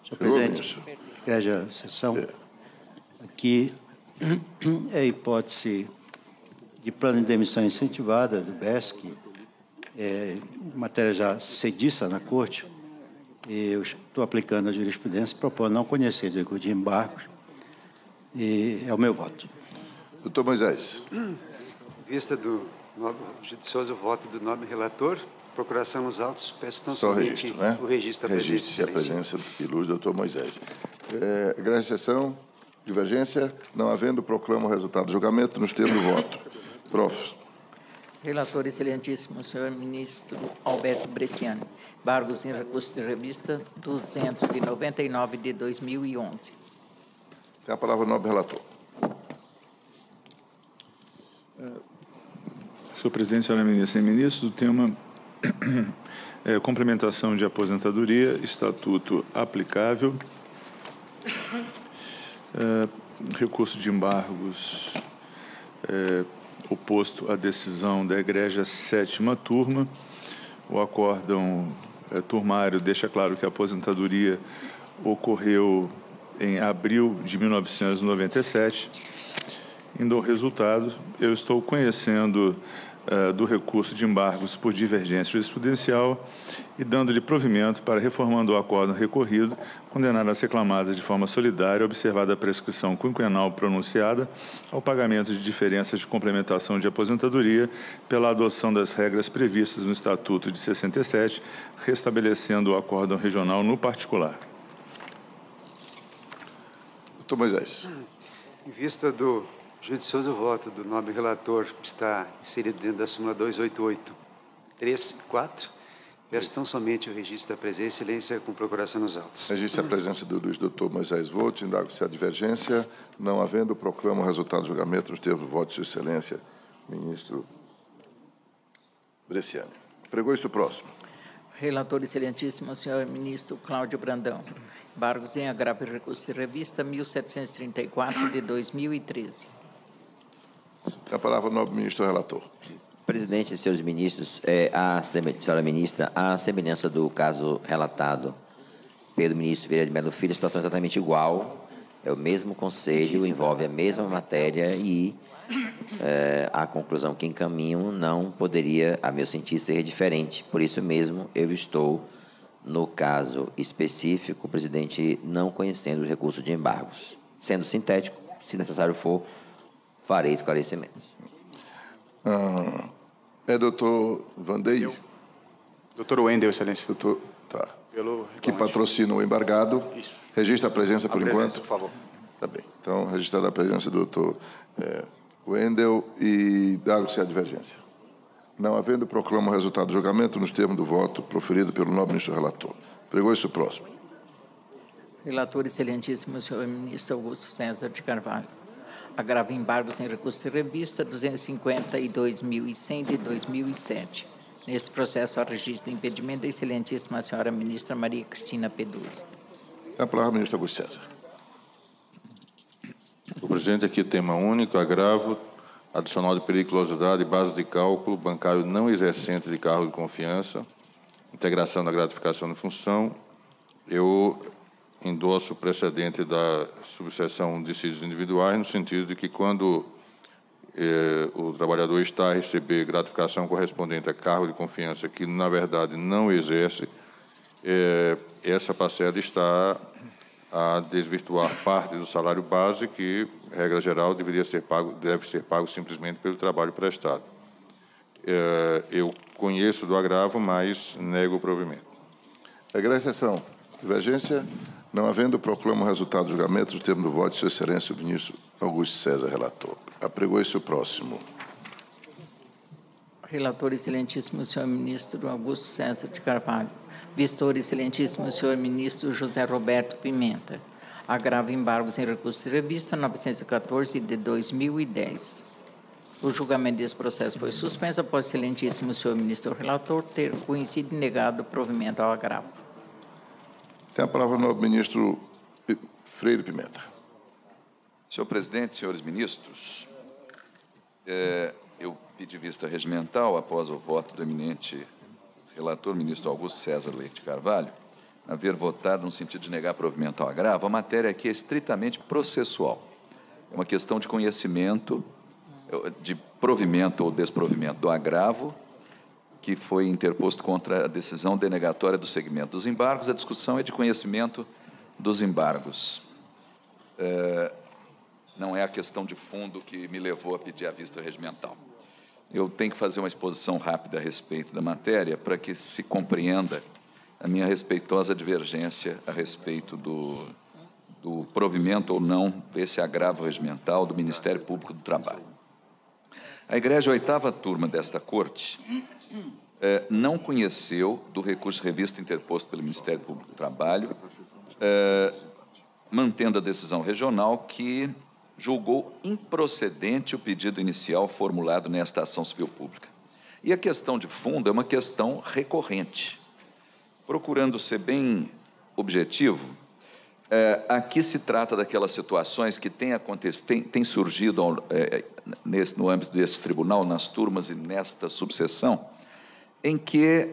Senhor presidente, reage a sessão. Aqui é a hipótese de plano de demissão incentivada do BESC, matéria já cediça na Corte. Eu estou aplicando a jurisprudência, propondo não conhecer do recurso de embargos, e é o meu voto. Doutor Moisés. Em vista do Judicioso voto do nobre relator. Procuração nos autos, peço tão Só o somente registro, né? o registro da Registre-se a presença do ilustre doutor Moisés. Grande sessão, divergência, não havendo, proclamo o resultado do julgamento nos termos do voto. Prof. Relator excelentíssimo, senhor ministro Alberto Bresciani. Embargos em recurso de revista 299 de 2011. Tem a palavra o nobre relator. Senhor presidente, senhora ministra e ministro, o tema é complementação de aposentadoria, estatuto aplicável, recurso de embargos oposto à decisão da Egrégia Sétima Turma. O acórdão turmário deixa claro que a aposentadoria ocorreu em abril de 1997. Indo ao resultado, eu estou conhecendo do recurso de embargos por divergência jurisprudencial e dando-lhe provimento para, reformando o acórdão recorrido, condenar as reclamadas de forma solidária, observada a prescrição quinquenal pronunciada, ao pagamento de diferenças de complementação de aposentadoria pela adoção das regras previstas no Estatuto de 67, restabelecendo o acórdão regional no particular. Doutor Moisés. Em vista do judicioso voto do nobre relator, que está inserido dentro da súmula 288-3-4, peço tão somente o registro da presença e excelência com procuração nos autos. Registre a presença do ilustre doutor Moisés Volt, indago-se a divergência, não havendo, proclamo o resultado do julgamento nos termos do voto de sua excelência, ministro Bresciani. Pregou-se o próximo. Relator excelentíssimo, senhor ministro Cláudio Brandão. Embargos em agravo e recurso de revista 1734 de 2013. A palavra ao nobre ministro relator. Presidente e senhores ministros, senhora ministra, a semelhança do caso relatado pelo ministro Vieira de Mello Filho, a situação é exatamente igual, é o mesmo conselho, envolve a mesma matéria e a conclusão que encaminham não poderia, a meu sentir, ser diferente. Por isso mesmo, eu estou, no caso específico, presidente, não conhecendo o recurso de embargos. Sendo sintético, se necessário for, farei esclarecimentos. Doutor Vandeio? Doutor Wendel, excelência. Doutor, tá. Que patrocina o embargado. Isso. Registra a presença por enquanto. Por favor. Tá bem. Então, registrada a presença do doutor Wendel e dado-se a divergência. Não havendo, proclamo o resultado do julgamento nos termos do voto proferido pelo nobre ministro relator. Pregou-se o próximo. Relator excelentíssimo, senhor ministro Augusto César de Carvalho. Agravo embargos em recurso de revista 252.100 de 2007. Neste processo, há registro de impedimento da excelentíssima senhora ministra Maria Cristina Pedroso. A palavra ao ministro Augusto César. O presidente, aqui tema único, agravo adicional de periculosidade, base de cálculo, bancário não exercente de cargo de confiança, integração da gratificação de função. Eu endosso o precedente da subseção de dissídios individuais, no sentido de que, quando o trabalhador está a receber gratificação correspondente a cargo de confiança que, na verdade, não exerce, essa parcela está a desvirtuar parte do salário base que, regra geral, deve ser pago simplesmente pelo trabalho prestado. Eu conheço do agravo, mas nego o provimento. Regra exceção. Divergência. Não havendo, proclamo o resultado do julgamento no termo do voto de sua excelência o ministro Augusto César, relator. Apregou-se o próximo. Relator excelentíssimo, senhor ministro Augusto César de Carvalho. Vistor excelentíssimo, senhor ministro José Roberto Pimenta. Agravo embargos em recurso de revista 914 de 2010. O julgamento desse processo foi suspenso após o excelentíssimo senhor ministro relator ter conhecido e negado o provimento ao agravo. Tem a palavra o nobre ministro Freire Pimenta. Senhor presidente, senhores ministros, eu vi de vista regimental, após o voto do eminente relator, ministro Augusto César Leite Carvalho, haver votado no sentido de negar provimento ao agravo, a matéria aqui é estritamente processual. É uma questão de conhecimento, de provimento ou desprovimento do agravo, que foi interposto contra a decisão denegatória do segmento dos embargos. A discussão é de conhecimento dos embargos. Não é a questão de fundo que me levou a pedir a vista regimental. eu tenho que fazer uma exposição rápida a respeito da matéria para que se compreenda a minha respeitosa divergência a respeito do provimento ou não desse agravo regimental do Ministério Público do Trabalho. A Egrégia Oitava Turma desta Corte não conheceu do recurso de revista interposto pelo Ministério Público do Trabalho, mantendo a decisão regional que julgou improcedente o pedido inicial formulado nesta ação civil pública. E a questão de fundo é uma questão recorrente. Procurando ser bem objetivo, aqui se trata daquelas situações que têm surgido no âmbito desse tribunal, nas turmas e nesta subseção, em que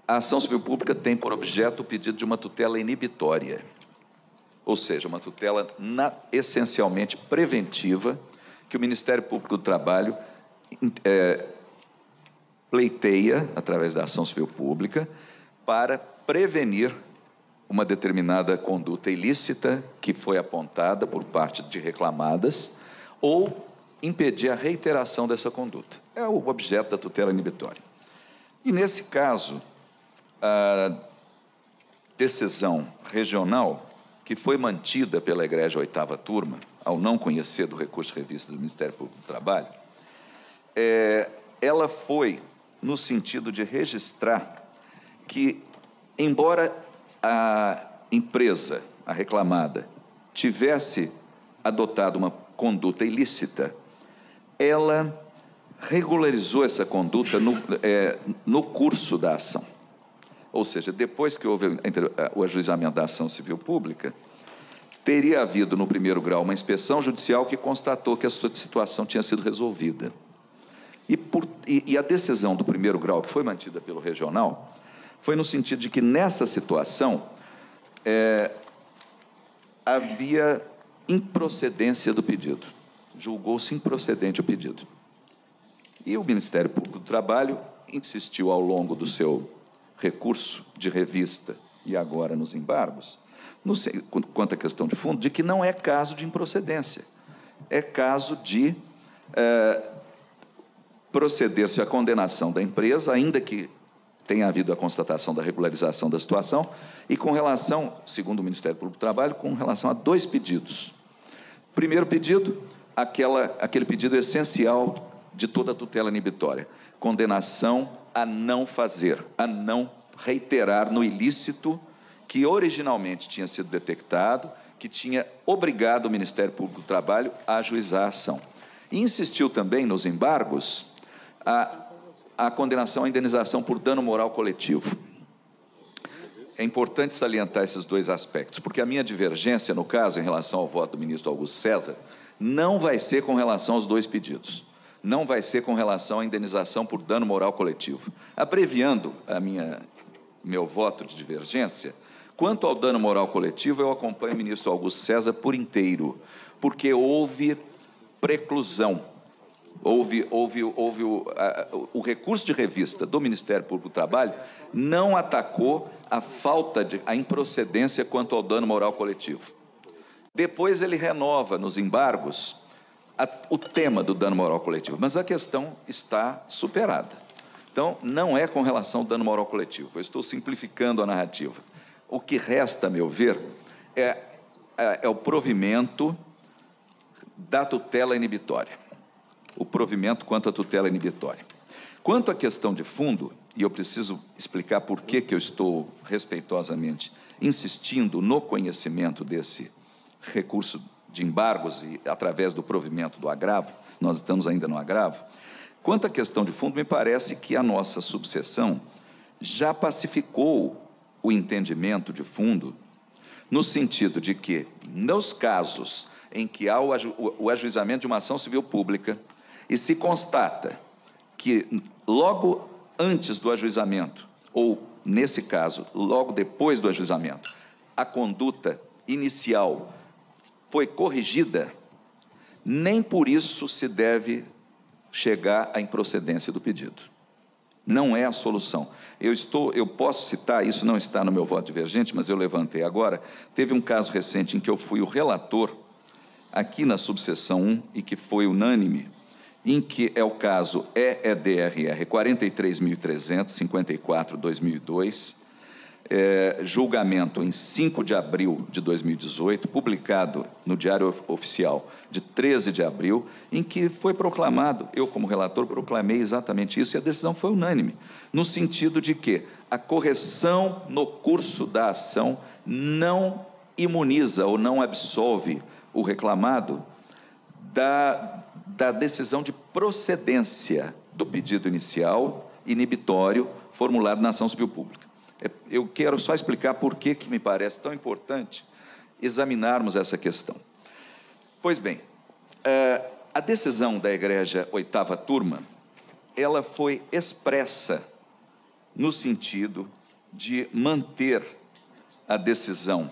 a ação civil pública tem por objeto o pedido de uma tutela inibitória, ou seja, uma tutela essencialmente preventiva, que o Ministério Público do Trabalho pleiteia, através da ação civil pública, para prevenir uma determinada conduta ilícita que foi apontada por parte de reclamadas ou impedir a reiteração dessa conduta. É o objeto da tutela inibitória. E, nesse caso, a decisão regional, que foi mantida pela Egrégia Oitava Turma, ao não conhecer do recurso de revista do Ministério Público do Trabalho, ela foi no sentido de registrar que, embora a empresa, a reclamada, tivesse adotado uma conduta ilícita, ela regularizou essa conduta no curso da ação. Ou seja, depois que houve o ajuizamento da ação civil pública, teria havido, no primeiro grau, uma inspeção judicial que constatou que a sua situação tinha sido resolvida. E a decisão do primeiro grau, que foi mantida pelo regional, foi no sentido de que, nessa situação, havia improcedência do pedido. Julgou-se improcedente o pedido. E o Ministério Público do Trabalho insistiu, ao longo do seu recurso de revista e agora nos embargos, quanto à questão de fundo, de que não é caso de improcedência. É caso de proceder-se à condenação da empresa, ainda que tenha havido a constatação da regularização da situação, e com relação, segundo o Ministério Público do Trabalho, com relação a 2 pedidos. Primeiro pedido, aquele pedido essencial de toda a tutela inibitória: condenação a não fazer, a não reiterar no ilícito que originalmente tinha sido detectado, que tinha obrigado o Ministério Público do Trabalho a ajuizar a ação. E insistiu também nos embargos a condenação à indenização por dano moral coletivo. É importante salientar esses 2 aspectos, porque a minha divergência, no caso, em relação ao voto do ministro Augusto César, não vai ser com relação aos 2 pedidos. Não vai ser com relação à indenização por dano moral coletivo. Abreviando meu voto de divergência, quanto ao dano moral coletivo, eu acompanho o ministro Augusto César por inteiro, porque houve preclusão, houve o recurso de revista do Ministério Público do Trabalho não atacou a improcedência quanto ao dano moral coletivo. Depois ele renova nos embargos o tema do dano moral coletivo, mas a questão está superada. Então, não é com relação ao dano moral coletivo. Eu estou simplificando a narrativa. O que resta, a meu ver, é o provimento da tutela inibitória. O provimento quanto à tutela inibitória. Quanto à questão de fundo, e eu preciso explicar por que eu estou respeitosamente insistindo no conhecimento desse recurso de embargos e através do provimento do agravo, nós estamos ainda no agravo. Quanto à questão de fundo, me parece que a nossa subseção já pacificou o entendimento de fundo, no sentido de que, nos casos em que há o ajuizamento de uma ação civil pública e se constata que logo antes do ajuizamento, ou, nesse caso, logo depois do ajuizamento, a conduta inicial foi corrigida, nem por isso se deve chegar à improcedência do pedido. Não é a solução. Eu posso citar, isso não está no meu voto divergente, mas eu levantei agora. Teve um caso recente em que eu fui o relator, aqui na subseção 1, e que foi unânime, em que é o caso EEDRR 43.354/2002, julgamento em 5 de abril de 2018, publicado no Diário Oficial de 13 de abril, em que foi proclamado, eu como relator proclamei exatamente isso, e a decisão foi unânime, no sentido de que a correção no curso da ação não imuniza ou não absolve o reclamado da decisão de procedência do pedido inicial inibitório formulado na ação civil pública. Eu quero só explicar por que me parece tão importante examinarmos essa questão. Pois bem, a decisão da Egrégia 8ª Turma, ela foi expressa no sentido de manter a decisão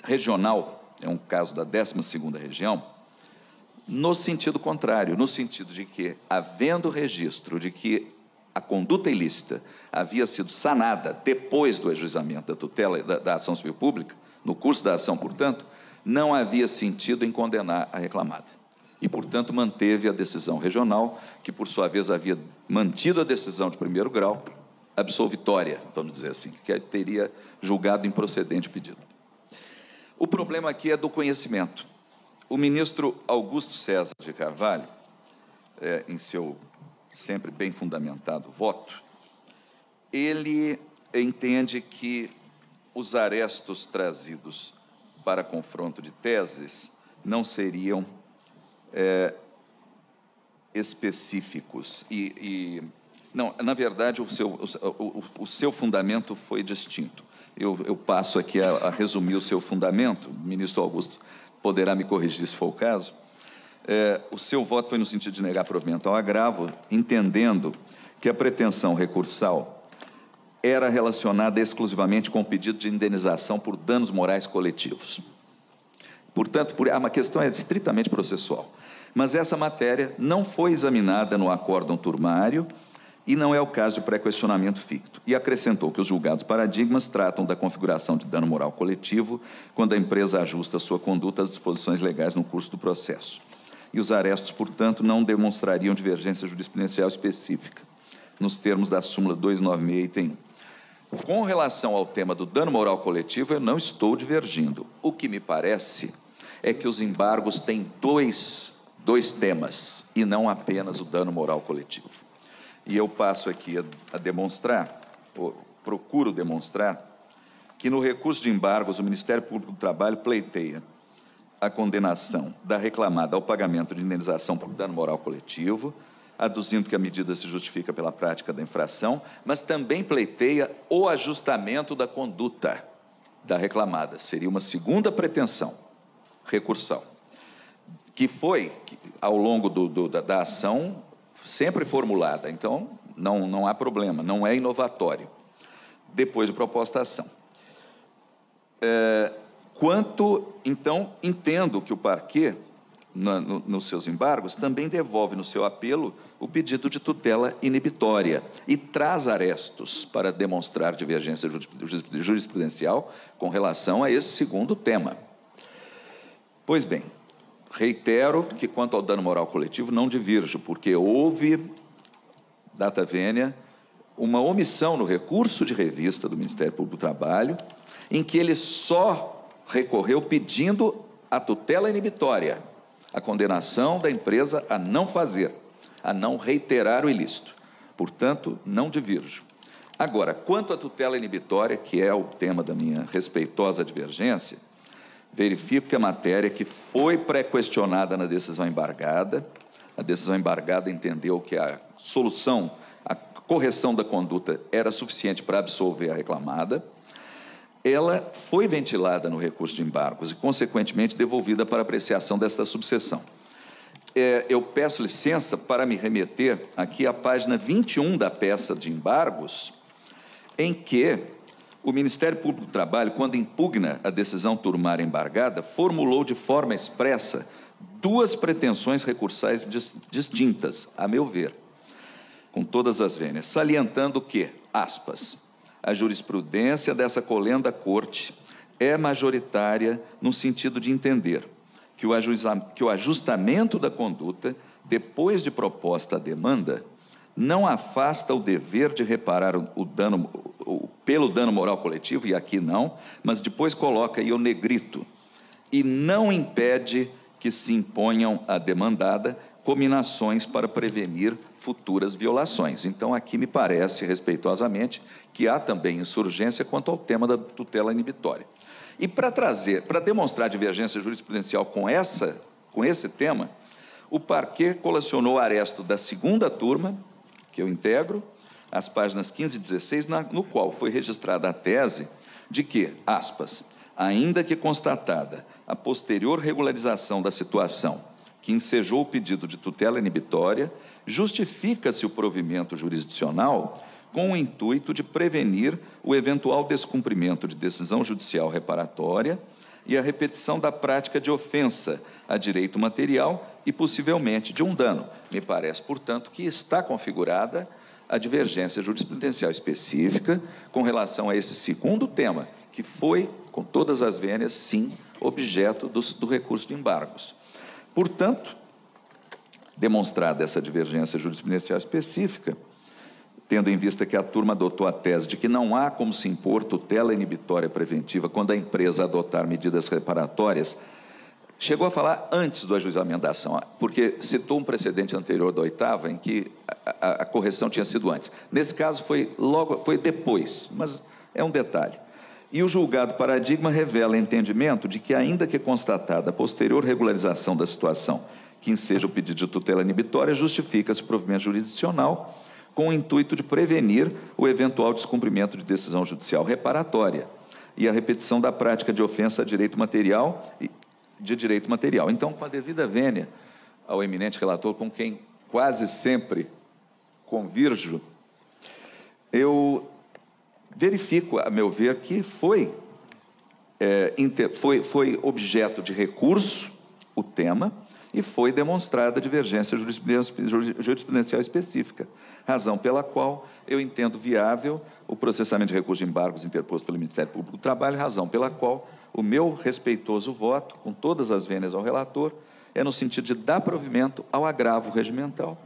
regional, é um caso da 12ª Região, no sentido contrário, no sentido de que, havendo registro de que a conduta ilícita havia sido sanada depois do ajuizamento da tutela da ação civil pública, no curso da ação, portanto, não havia sentido em condenar a reclamada. E, portanto, manteve a decisão regional, que, por sua vez, havia mantido a decisão de primeiro grau, absolvitória, vamos dizer assim, que teria julgado improcedente o pedido. O problema aqui é do conhecimento. O ministro Augusto César de Carvalho, em seu sempre bem fundamentado voto, ele entende que os arestos trazidos para confronto de teses não seriam específicos. Não, na verdade, o seu fundamento foi distinto. Eu passo aqui a resumir o seu fundamento, o ministro Augusto poderá me corrigir se for o caso. O seu voto foi no sentido de negar provimento ao agravo, entendendo que a pretensão recursal era relacionada exclusivamente com o pedido de indenização por danos morais coletivos. Portanto, uma questão estritamente processual. Mas essa matéria não foi examinada no acórdão turmário e não é o caso de pré-questionamento ficto. E acrescentou que os julgados paradigmas tratam da configuração de dano moral coletivo quando a empresa ajusta sua conduta às disposições legais no curso do processo. E os arestos, portanto, não demonstrariam divergência jurisprudencial específica, nos termos da súmula 296, item 1. Com relação ao tema do dano moral coletivo, eu não estou divergindo. O que me parece é que os embargos têm dois temas, e não apenas o dano moral coletivo. E eu passo aqui a demonstrar, ou procuro demonstrar, que no recurso de embargos o Ministério Público do Trabalho pleiteia a condenação da reclamada ao pagamento de indenização por dano moral coletivo, aduzindo que a medida se justifica pela prática da infração, mas também pleiteia o ajustamento da conduta da reclamada. Seria uma segunda pretensão recursal, que foi, ao longo da ação, sempre formulada. Então, não há problema, não é inovatório, depois de proposta a ação. Então, entendo que o parquê, nos seus embargos, também devolve no seu apelo o pedido de tutela inibitória e traz arestos para demonstrar divergência jurisprudencial com relação a esse segundo tema. Pois bem, reitero que, quanto ao dano moral coletivo, não divirjo, porque houve, data vênia, uma omissão no recurso de revista do Ministério Público do Trabalho, em que ele só recorreu pedindo a tutela inibitória, a condenação da empresa a não fazer, a não reiterar o ilícito. Portanto, não divirjo. Agora, quanto à tutela inibitória, que é o tema da minha respeitosa divergência, verifico que a matéria que foi pré-questionada na decisão embargada, a decisão embargada entendeu que a solução, a correção da conduta era suficiente para absolver a reclamada, ela foi ventilada no recurso de embargos e, consequentemente, devolvida para apreciação desta subseção. Eu peço licença para me remeter aqui à página 21 da peça de embargos, em que o Ministério Público do Trabalho, quando impugna a decisão turmária embargada, formulou de forma expressa duas pretensões recursais distintas, a meu ver, com todas as vênias, salientando que, aspas, a jurisprudência dessa colenda corte é majoritária no sentido de entender que o ajustamento da conduta depois de proposta a demanda, não afasta o dever de reparar pelo dano moral coletivo, e aqui não, mas depois coloca aí o negrito, e não impede que se imponham à demandada cominações para prevenir futuras violações. Então, aqui me parece, respeitosamente, que há também insurgência quanto ao tema da tutela inibitória. E para demonstrar a divergência jurisprudencial com esse tema, o parquet colacionou o aresto da segunda turma, que eu integro, as páginas 15 e 16, no qual foi registrada a tese de que, aspas, ainda que constatada a posterior regularização da situação que ensejou o pedido de tutela inibitória, justifica-se o provimento jurisdicional com o intuito de prevenir o eventual descumprimento de decisão judicial reparatória e a repetição da prática de ofensa a direito material e, possivelmente, de um dano. Me parece, portanto, que está configurada a divergência jurisprudencial específica com relação a esse segundo tema, que foi, com todas as vênias, sim, objeto do recurso de embargos. Portanto, demonstrada essa divergência jurisprudencial específica, tendo em vista que a turma adotou a tese de que não há como se impor tutela inibitória preventiva quando a empresa adotar medidas reparatórias, chegou a falar antes do ajuizamento da ação, porque citou um precedente anterior da oitava em que a correção tinha sido antes. Nesse caso, foi depois, mas é um detalhe. E o julgado paradigma revela entendimento de que, ainda que constatada a posterior regularização da situação que enseja o pedido de tutela inibitória, justifica-se o provimento jurisdicional com o intuito de prevenir o eventual descumprimento de decisão judicial reparatória e a repetição da prática de ofensa a direito material Então, com a devida vênia ao eminente relator, com quem quase sempre convirjo, eu verifico, a meu ver, que foi objeto de recurso o tema e foi demonstrada divergência jurisprudencial específica, razão pela qual eu entendo viável o processamento de recurso de embargos interposto pelo Ministério Público do Trabalho, razão pela qual o meu respeitoso voto, com todas as vênias ao relator, é no sentido de dar provimento ao agravo regimental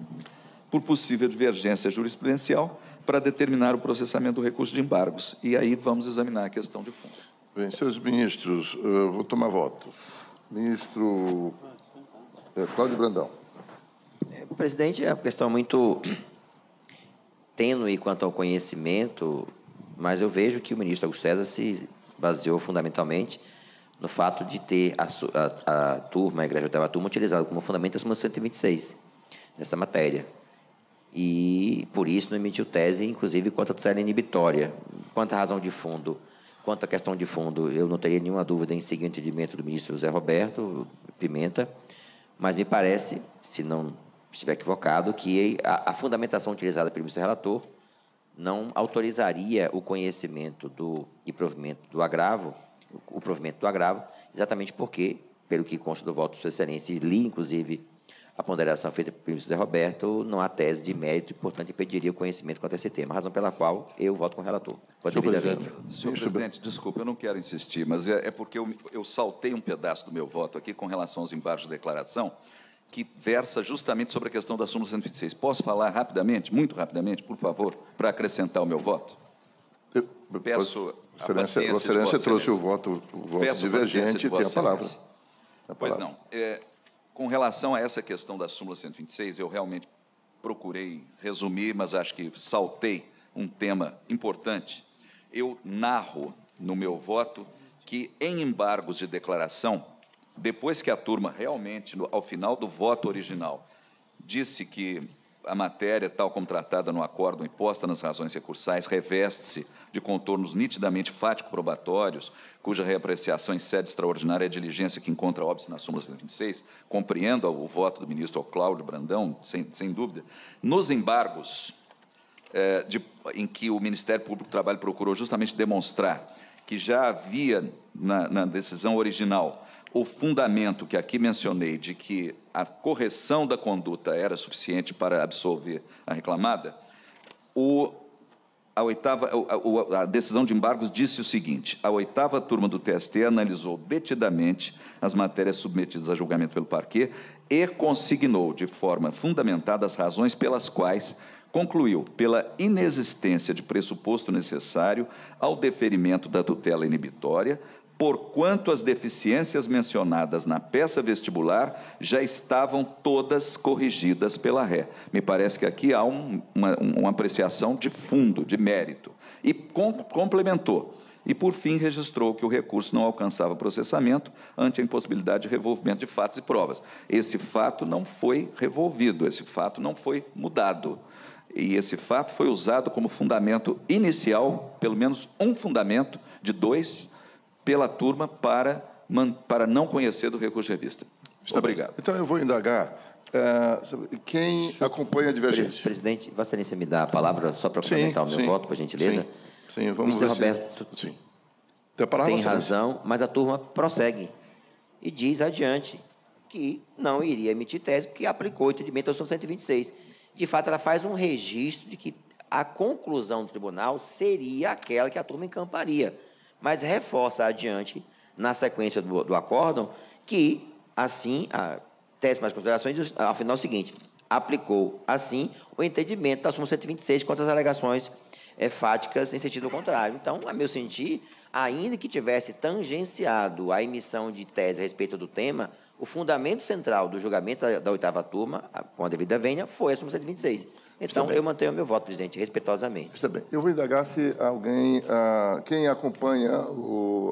por possível divergência jurisprudencial para determinar o processamento do recurso de embargos. E aí vamos examinar a questão de fundo. Bem, senhores ministros, vou tomar votos. Ministro Cláudio Brandão. Presidente, é uma questão muito tênue quanto ao conhecimento, mas eu vejo que o ministro Augusto César se baseou fundamentalmente no fato de ter a turma, a Igreja Oitava Turma, utilizado como fundamento a súmula 126 nessa matéria. E, por isso, não emitiu tese, inclusive, quanto à tutela inibitória. Quanto à razão de fundo, quanto à questão de fundo, eu não teria nenhuma dúvida em seguir o entendimento do ministro José Roberto Pimenta, mas me parece, se não estiver equivocado, que a fundamentação utilizada pelo ministro relator não autorizaria o conhecimento e provimento do agravo, o provimento do agravo, exatamente porque, pelo que consta do voto de Sua Excelência, e li, inclusive, a ponderação feita pelo ministro José Roberto, não há tese de mérito e, portanto, impediria o conhecimento quanto a esse tema, razão pela qual eu voto com o relator. Senhor presidente, desculpa, eu não quero insistir, mas é porque eu saltei um pedaço do meu voto aqui com relação aos embargos de declaração, que versa justamente sobre a questão da súmula 126. Posso falar rapidamente, muito rapidamente, por favor, para acrescentar o meu voto? Peço a paciência Vossa Excelência trouxe o voto divergente e tem a palavra. Pois não. Com relação a essa questão da súmula 126, eu realmente procurei resumir, mas acho que saltei um tema importante. Eu narro no meu voto que, em embargos de declaração, depois que a turma realmente, ao final do voto original, disse que a matéria, tal como tratada no acórdão e posta nas razões recursais, reveste-se de contornos nitidamente fático-probatórios, cuja reapreciação em sede extraordinária é a diligência que encontra óbice na súmula 126, compreendo o voto do ministro Cláudio Brandão, sem dúvida. Nos embargos em que o Ministério Público do Trabalho procurou justamente demonstrar que já havia, na decisão original, o fundamento que aqui mencionei de que a correção da conduta era suficiente para absolver a reclamada, A decisão de embargos disse o seguinte: a 8ª turma do TST analisou detidamente as matérias submetidas a julgamento pelo parquê e consignou de forma fundamentada as razões pelas quais concluiu pela inexistência de pressuposto necessário ao deferimento da tutela inibitória, porquanto as deficiências mencionadas na peça vestibular já estavam todas corrigidas pela ré. Me parece que aqui há uma apreciação de fundo, de mérito. E complementou. E, por fim, registrou que o recurso não alcançava processamento ante a impossibilidade de revolvimento de fatos e provas. Esse fato não foi revolvido, esse fato não foi mudado. E esse fato foi usado como fundamento inicial, pelo menos um fundamento de 2, pela turma para não conhecer do recurso de revista. Obrigado. Então, eu vou indagar. Quem acompanha a divergência? Presidente, Vossa Excelência me dá a palavra só para complementar o meu voto, por gentileza? Sim, vamos ver. Roberto tem razão, mas a turma prossegue e diz adiante que não iria emitir tese porque aplicou o entendimento da 126. De fato, ela faz um registro de que a conclusão do tribunal seria aquela que a turma encamparia, mas reforça adiante, na sequência do acórdão, que, assim, a tese mais considerações, ao final, é o seguinte: aplicou, assim, o entendimento da súmula 126 contra as alegações fáticas em sentido contrário. Então, a meu sentir, ainda que tivesse tangenciado a emissão de tese a respeito do tema, o fundamento central do julgamento da 8ª turma, com a devida vênia, foi a súmula 126. Então, eu mantenho o meu voto, presidente, respeitosamente. Está bem. Eu vou indagar se alguém... quem acompanha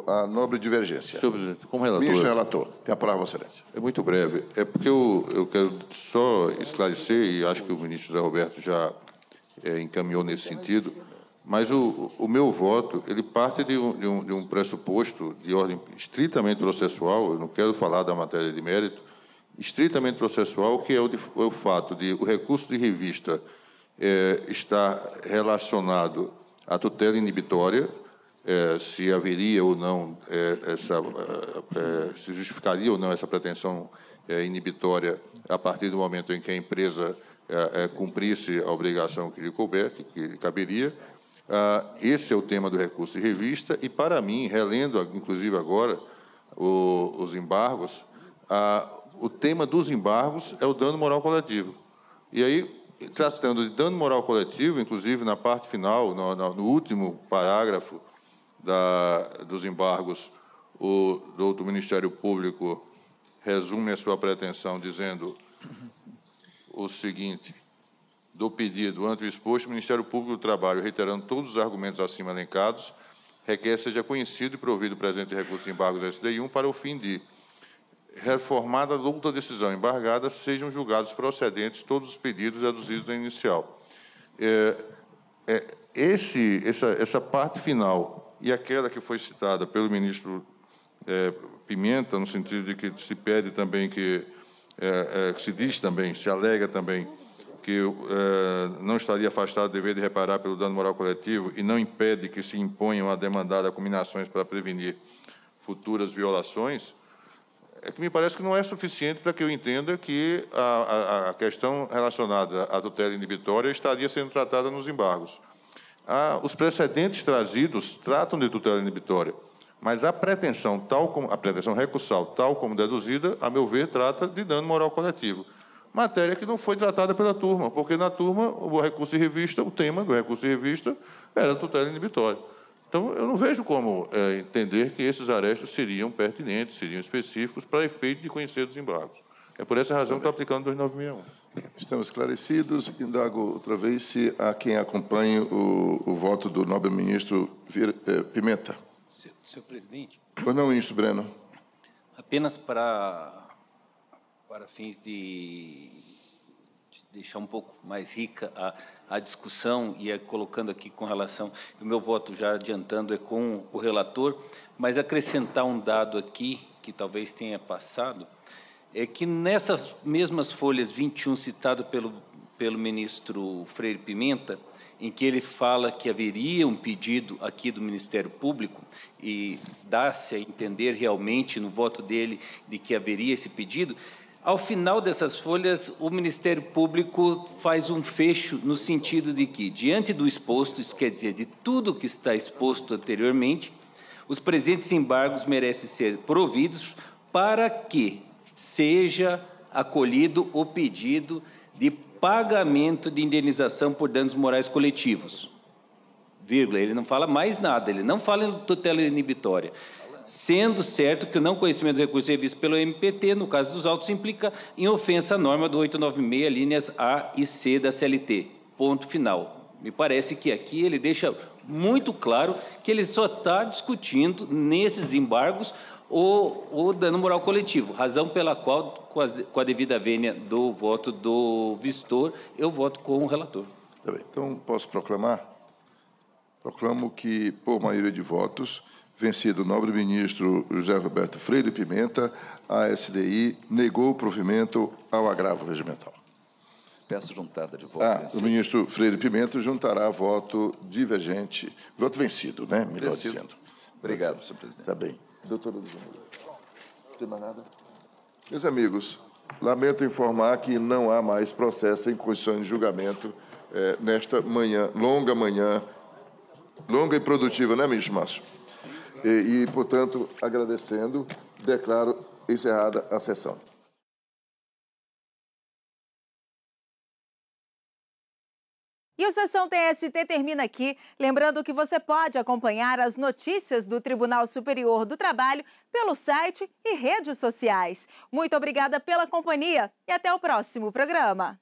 a nobre divergência? Senhor presidente, como relator... Ministro relator, tem a palavra, Vossa Excelência. É muito breve. É porque eu quero só esclarecer, e acho que o ministro José Roberto já encaminhou nesse sentido, mas o meu voto, ele parte de um pressuposto de ordem estritamente processual, eu não quero falar da matéria de mérito, estritamente processual, que é o fato de o recurso de revista estar relacionado à tutela inibitória, se haveria ou não se justificaria ou não essa pretensão inibitória a partir do momento em que a empresa cumprisse a obrigação que lhe couber, que lhe caberia. Esse é o tema do recurso de revista e, para mim, relendo, inclusive agora, os embargos, o tema dos embargos é o dano moral coletivo. E aí, tratando de dano moral coletivo, inclusive na parte final, no último parágrafo dos embargos, do Ministério Público resume a sua pretensão dizendo o seguinte: do pedido ante o exposto, o Ministério Público do Trabalho, reiterando todos os argumentos acima elencados, requer seja conhecido e provido o presente recurso de embargos da SDI1 para o fim de, reformada outra decisão embargada, sejam julgados procedentes todos os pedidos deduzidos da inicial. Essa parte final e aquela que foi citada pelo ministro Pimenta, no sentido de que se pede também que se diz também, se alega também que não estaria afastado do dever de reparar pelo dano moral coletivo e não impede que se imponham a demandada combinações para prevenir futuras violações, é que me parece que não é suficiente para que eu entenda que a questão relacionada à tutela inibitória estaria sendo tratada nos embargos. Os precedentes trazidos tratam de tutela inibitória, mas a pretensão recursal, tal como deduzida, a meu ver, trata de dano moral coletivo. Matéria que não foi tratada pela turma, porque na turma o recurso de revista, o tema do recurso de revista era tutela inibitória. Então, eu não vejo como entender que esses arestos seriam pertinentes, seriam específicos para efeito de conhecer dos embargos. É por essa razão que estou aplicando 2961. Estamos esclarecidos. Indago outra vez se há quem acompanhe o voto do nobre ministro Pimenta. Senhor presidente. Pois não, ministro Breno. Apenas para fins de deixar um pouco mais rica a discussão e colocando aqui com relação, o meu voto já adiantando é com o relator, mas acrescentar um dado aqui, que talvez tenha passado, é que nessas mesmas folhas 21 citado pelo ministro Freire Pimenta, em que ele fala que haveria um pedido aqui do Ministério Público e dá-se a entender realmente no voto dele de que haveria esse pedido, Ao final dessas folhas, o Ministério Público faz um fecho no sentido de que, diante do exposto, isso quer dizer, de tudo que está exposto anteriormente, os presentes embargos merecem ser providos para que seja acolhido o pedido de pagamento de indenização por danos morais coletivos. Vírgula, ele não fala mais nada, ele não fala em tutela inibitória. Sendo certo que o não conhecimento dos recursos revistos pelo MPT, no caso dos autos, implica em ofensa à norma do 896, linhas A e C da CLT. Ponto final. Me parece que aqui ele deixa muito claro que ele só está discutindo, nesses embargos, o dano moral coletivo, razão pela qual, com a devida vênia do voto do vistor, eu voto com o relator. Tá bem. Então, posso proclamar? Proclamo que, por maioria de votos, vencido o nobre ministro José Roberto Freire Pimenta, a SDI negou o provimento ao agravo regimental. Peço juntada de voto. O ministro Freire Pimenta juntará voto divergente, voto vencido, né? Melhor Vencido. dizendo. Obrigado, senhor presidente. Está bem. Doutora Luzia, não tem mais nada? Meus amigos, lamento informar que não há mais processo em condições de julgamento nesta manhã, longa e produtiva, né, ministro Márcio? E, portanto, agradecendo, declaro encerrada a sessão. E o Sessão TST termina aqui. Lembrando que você pode acompanhar as notícias do Tribunal Superior do Trabalho pelo site e redes sociais. Muito obrigada pela companhia e até o próximo programa.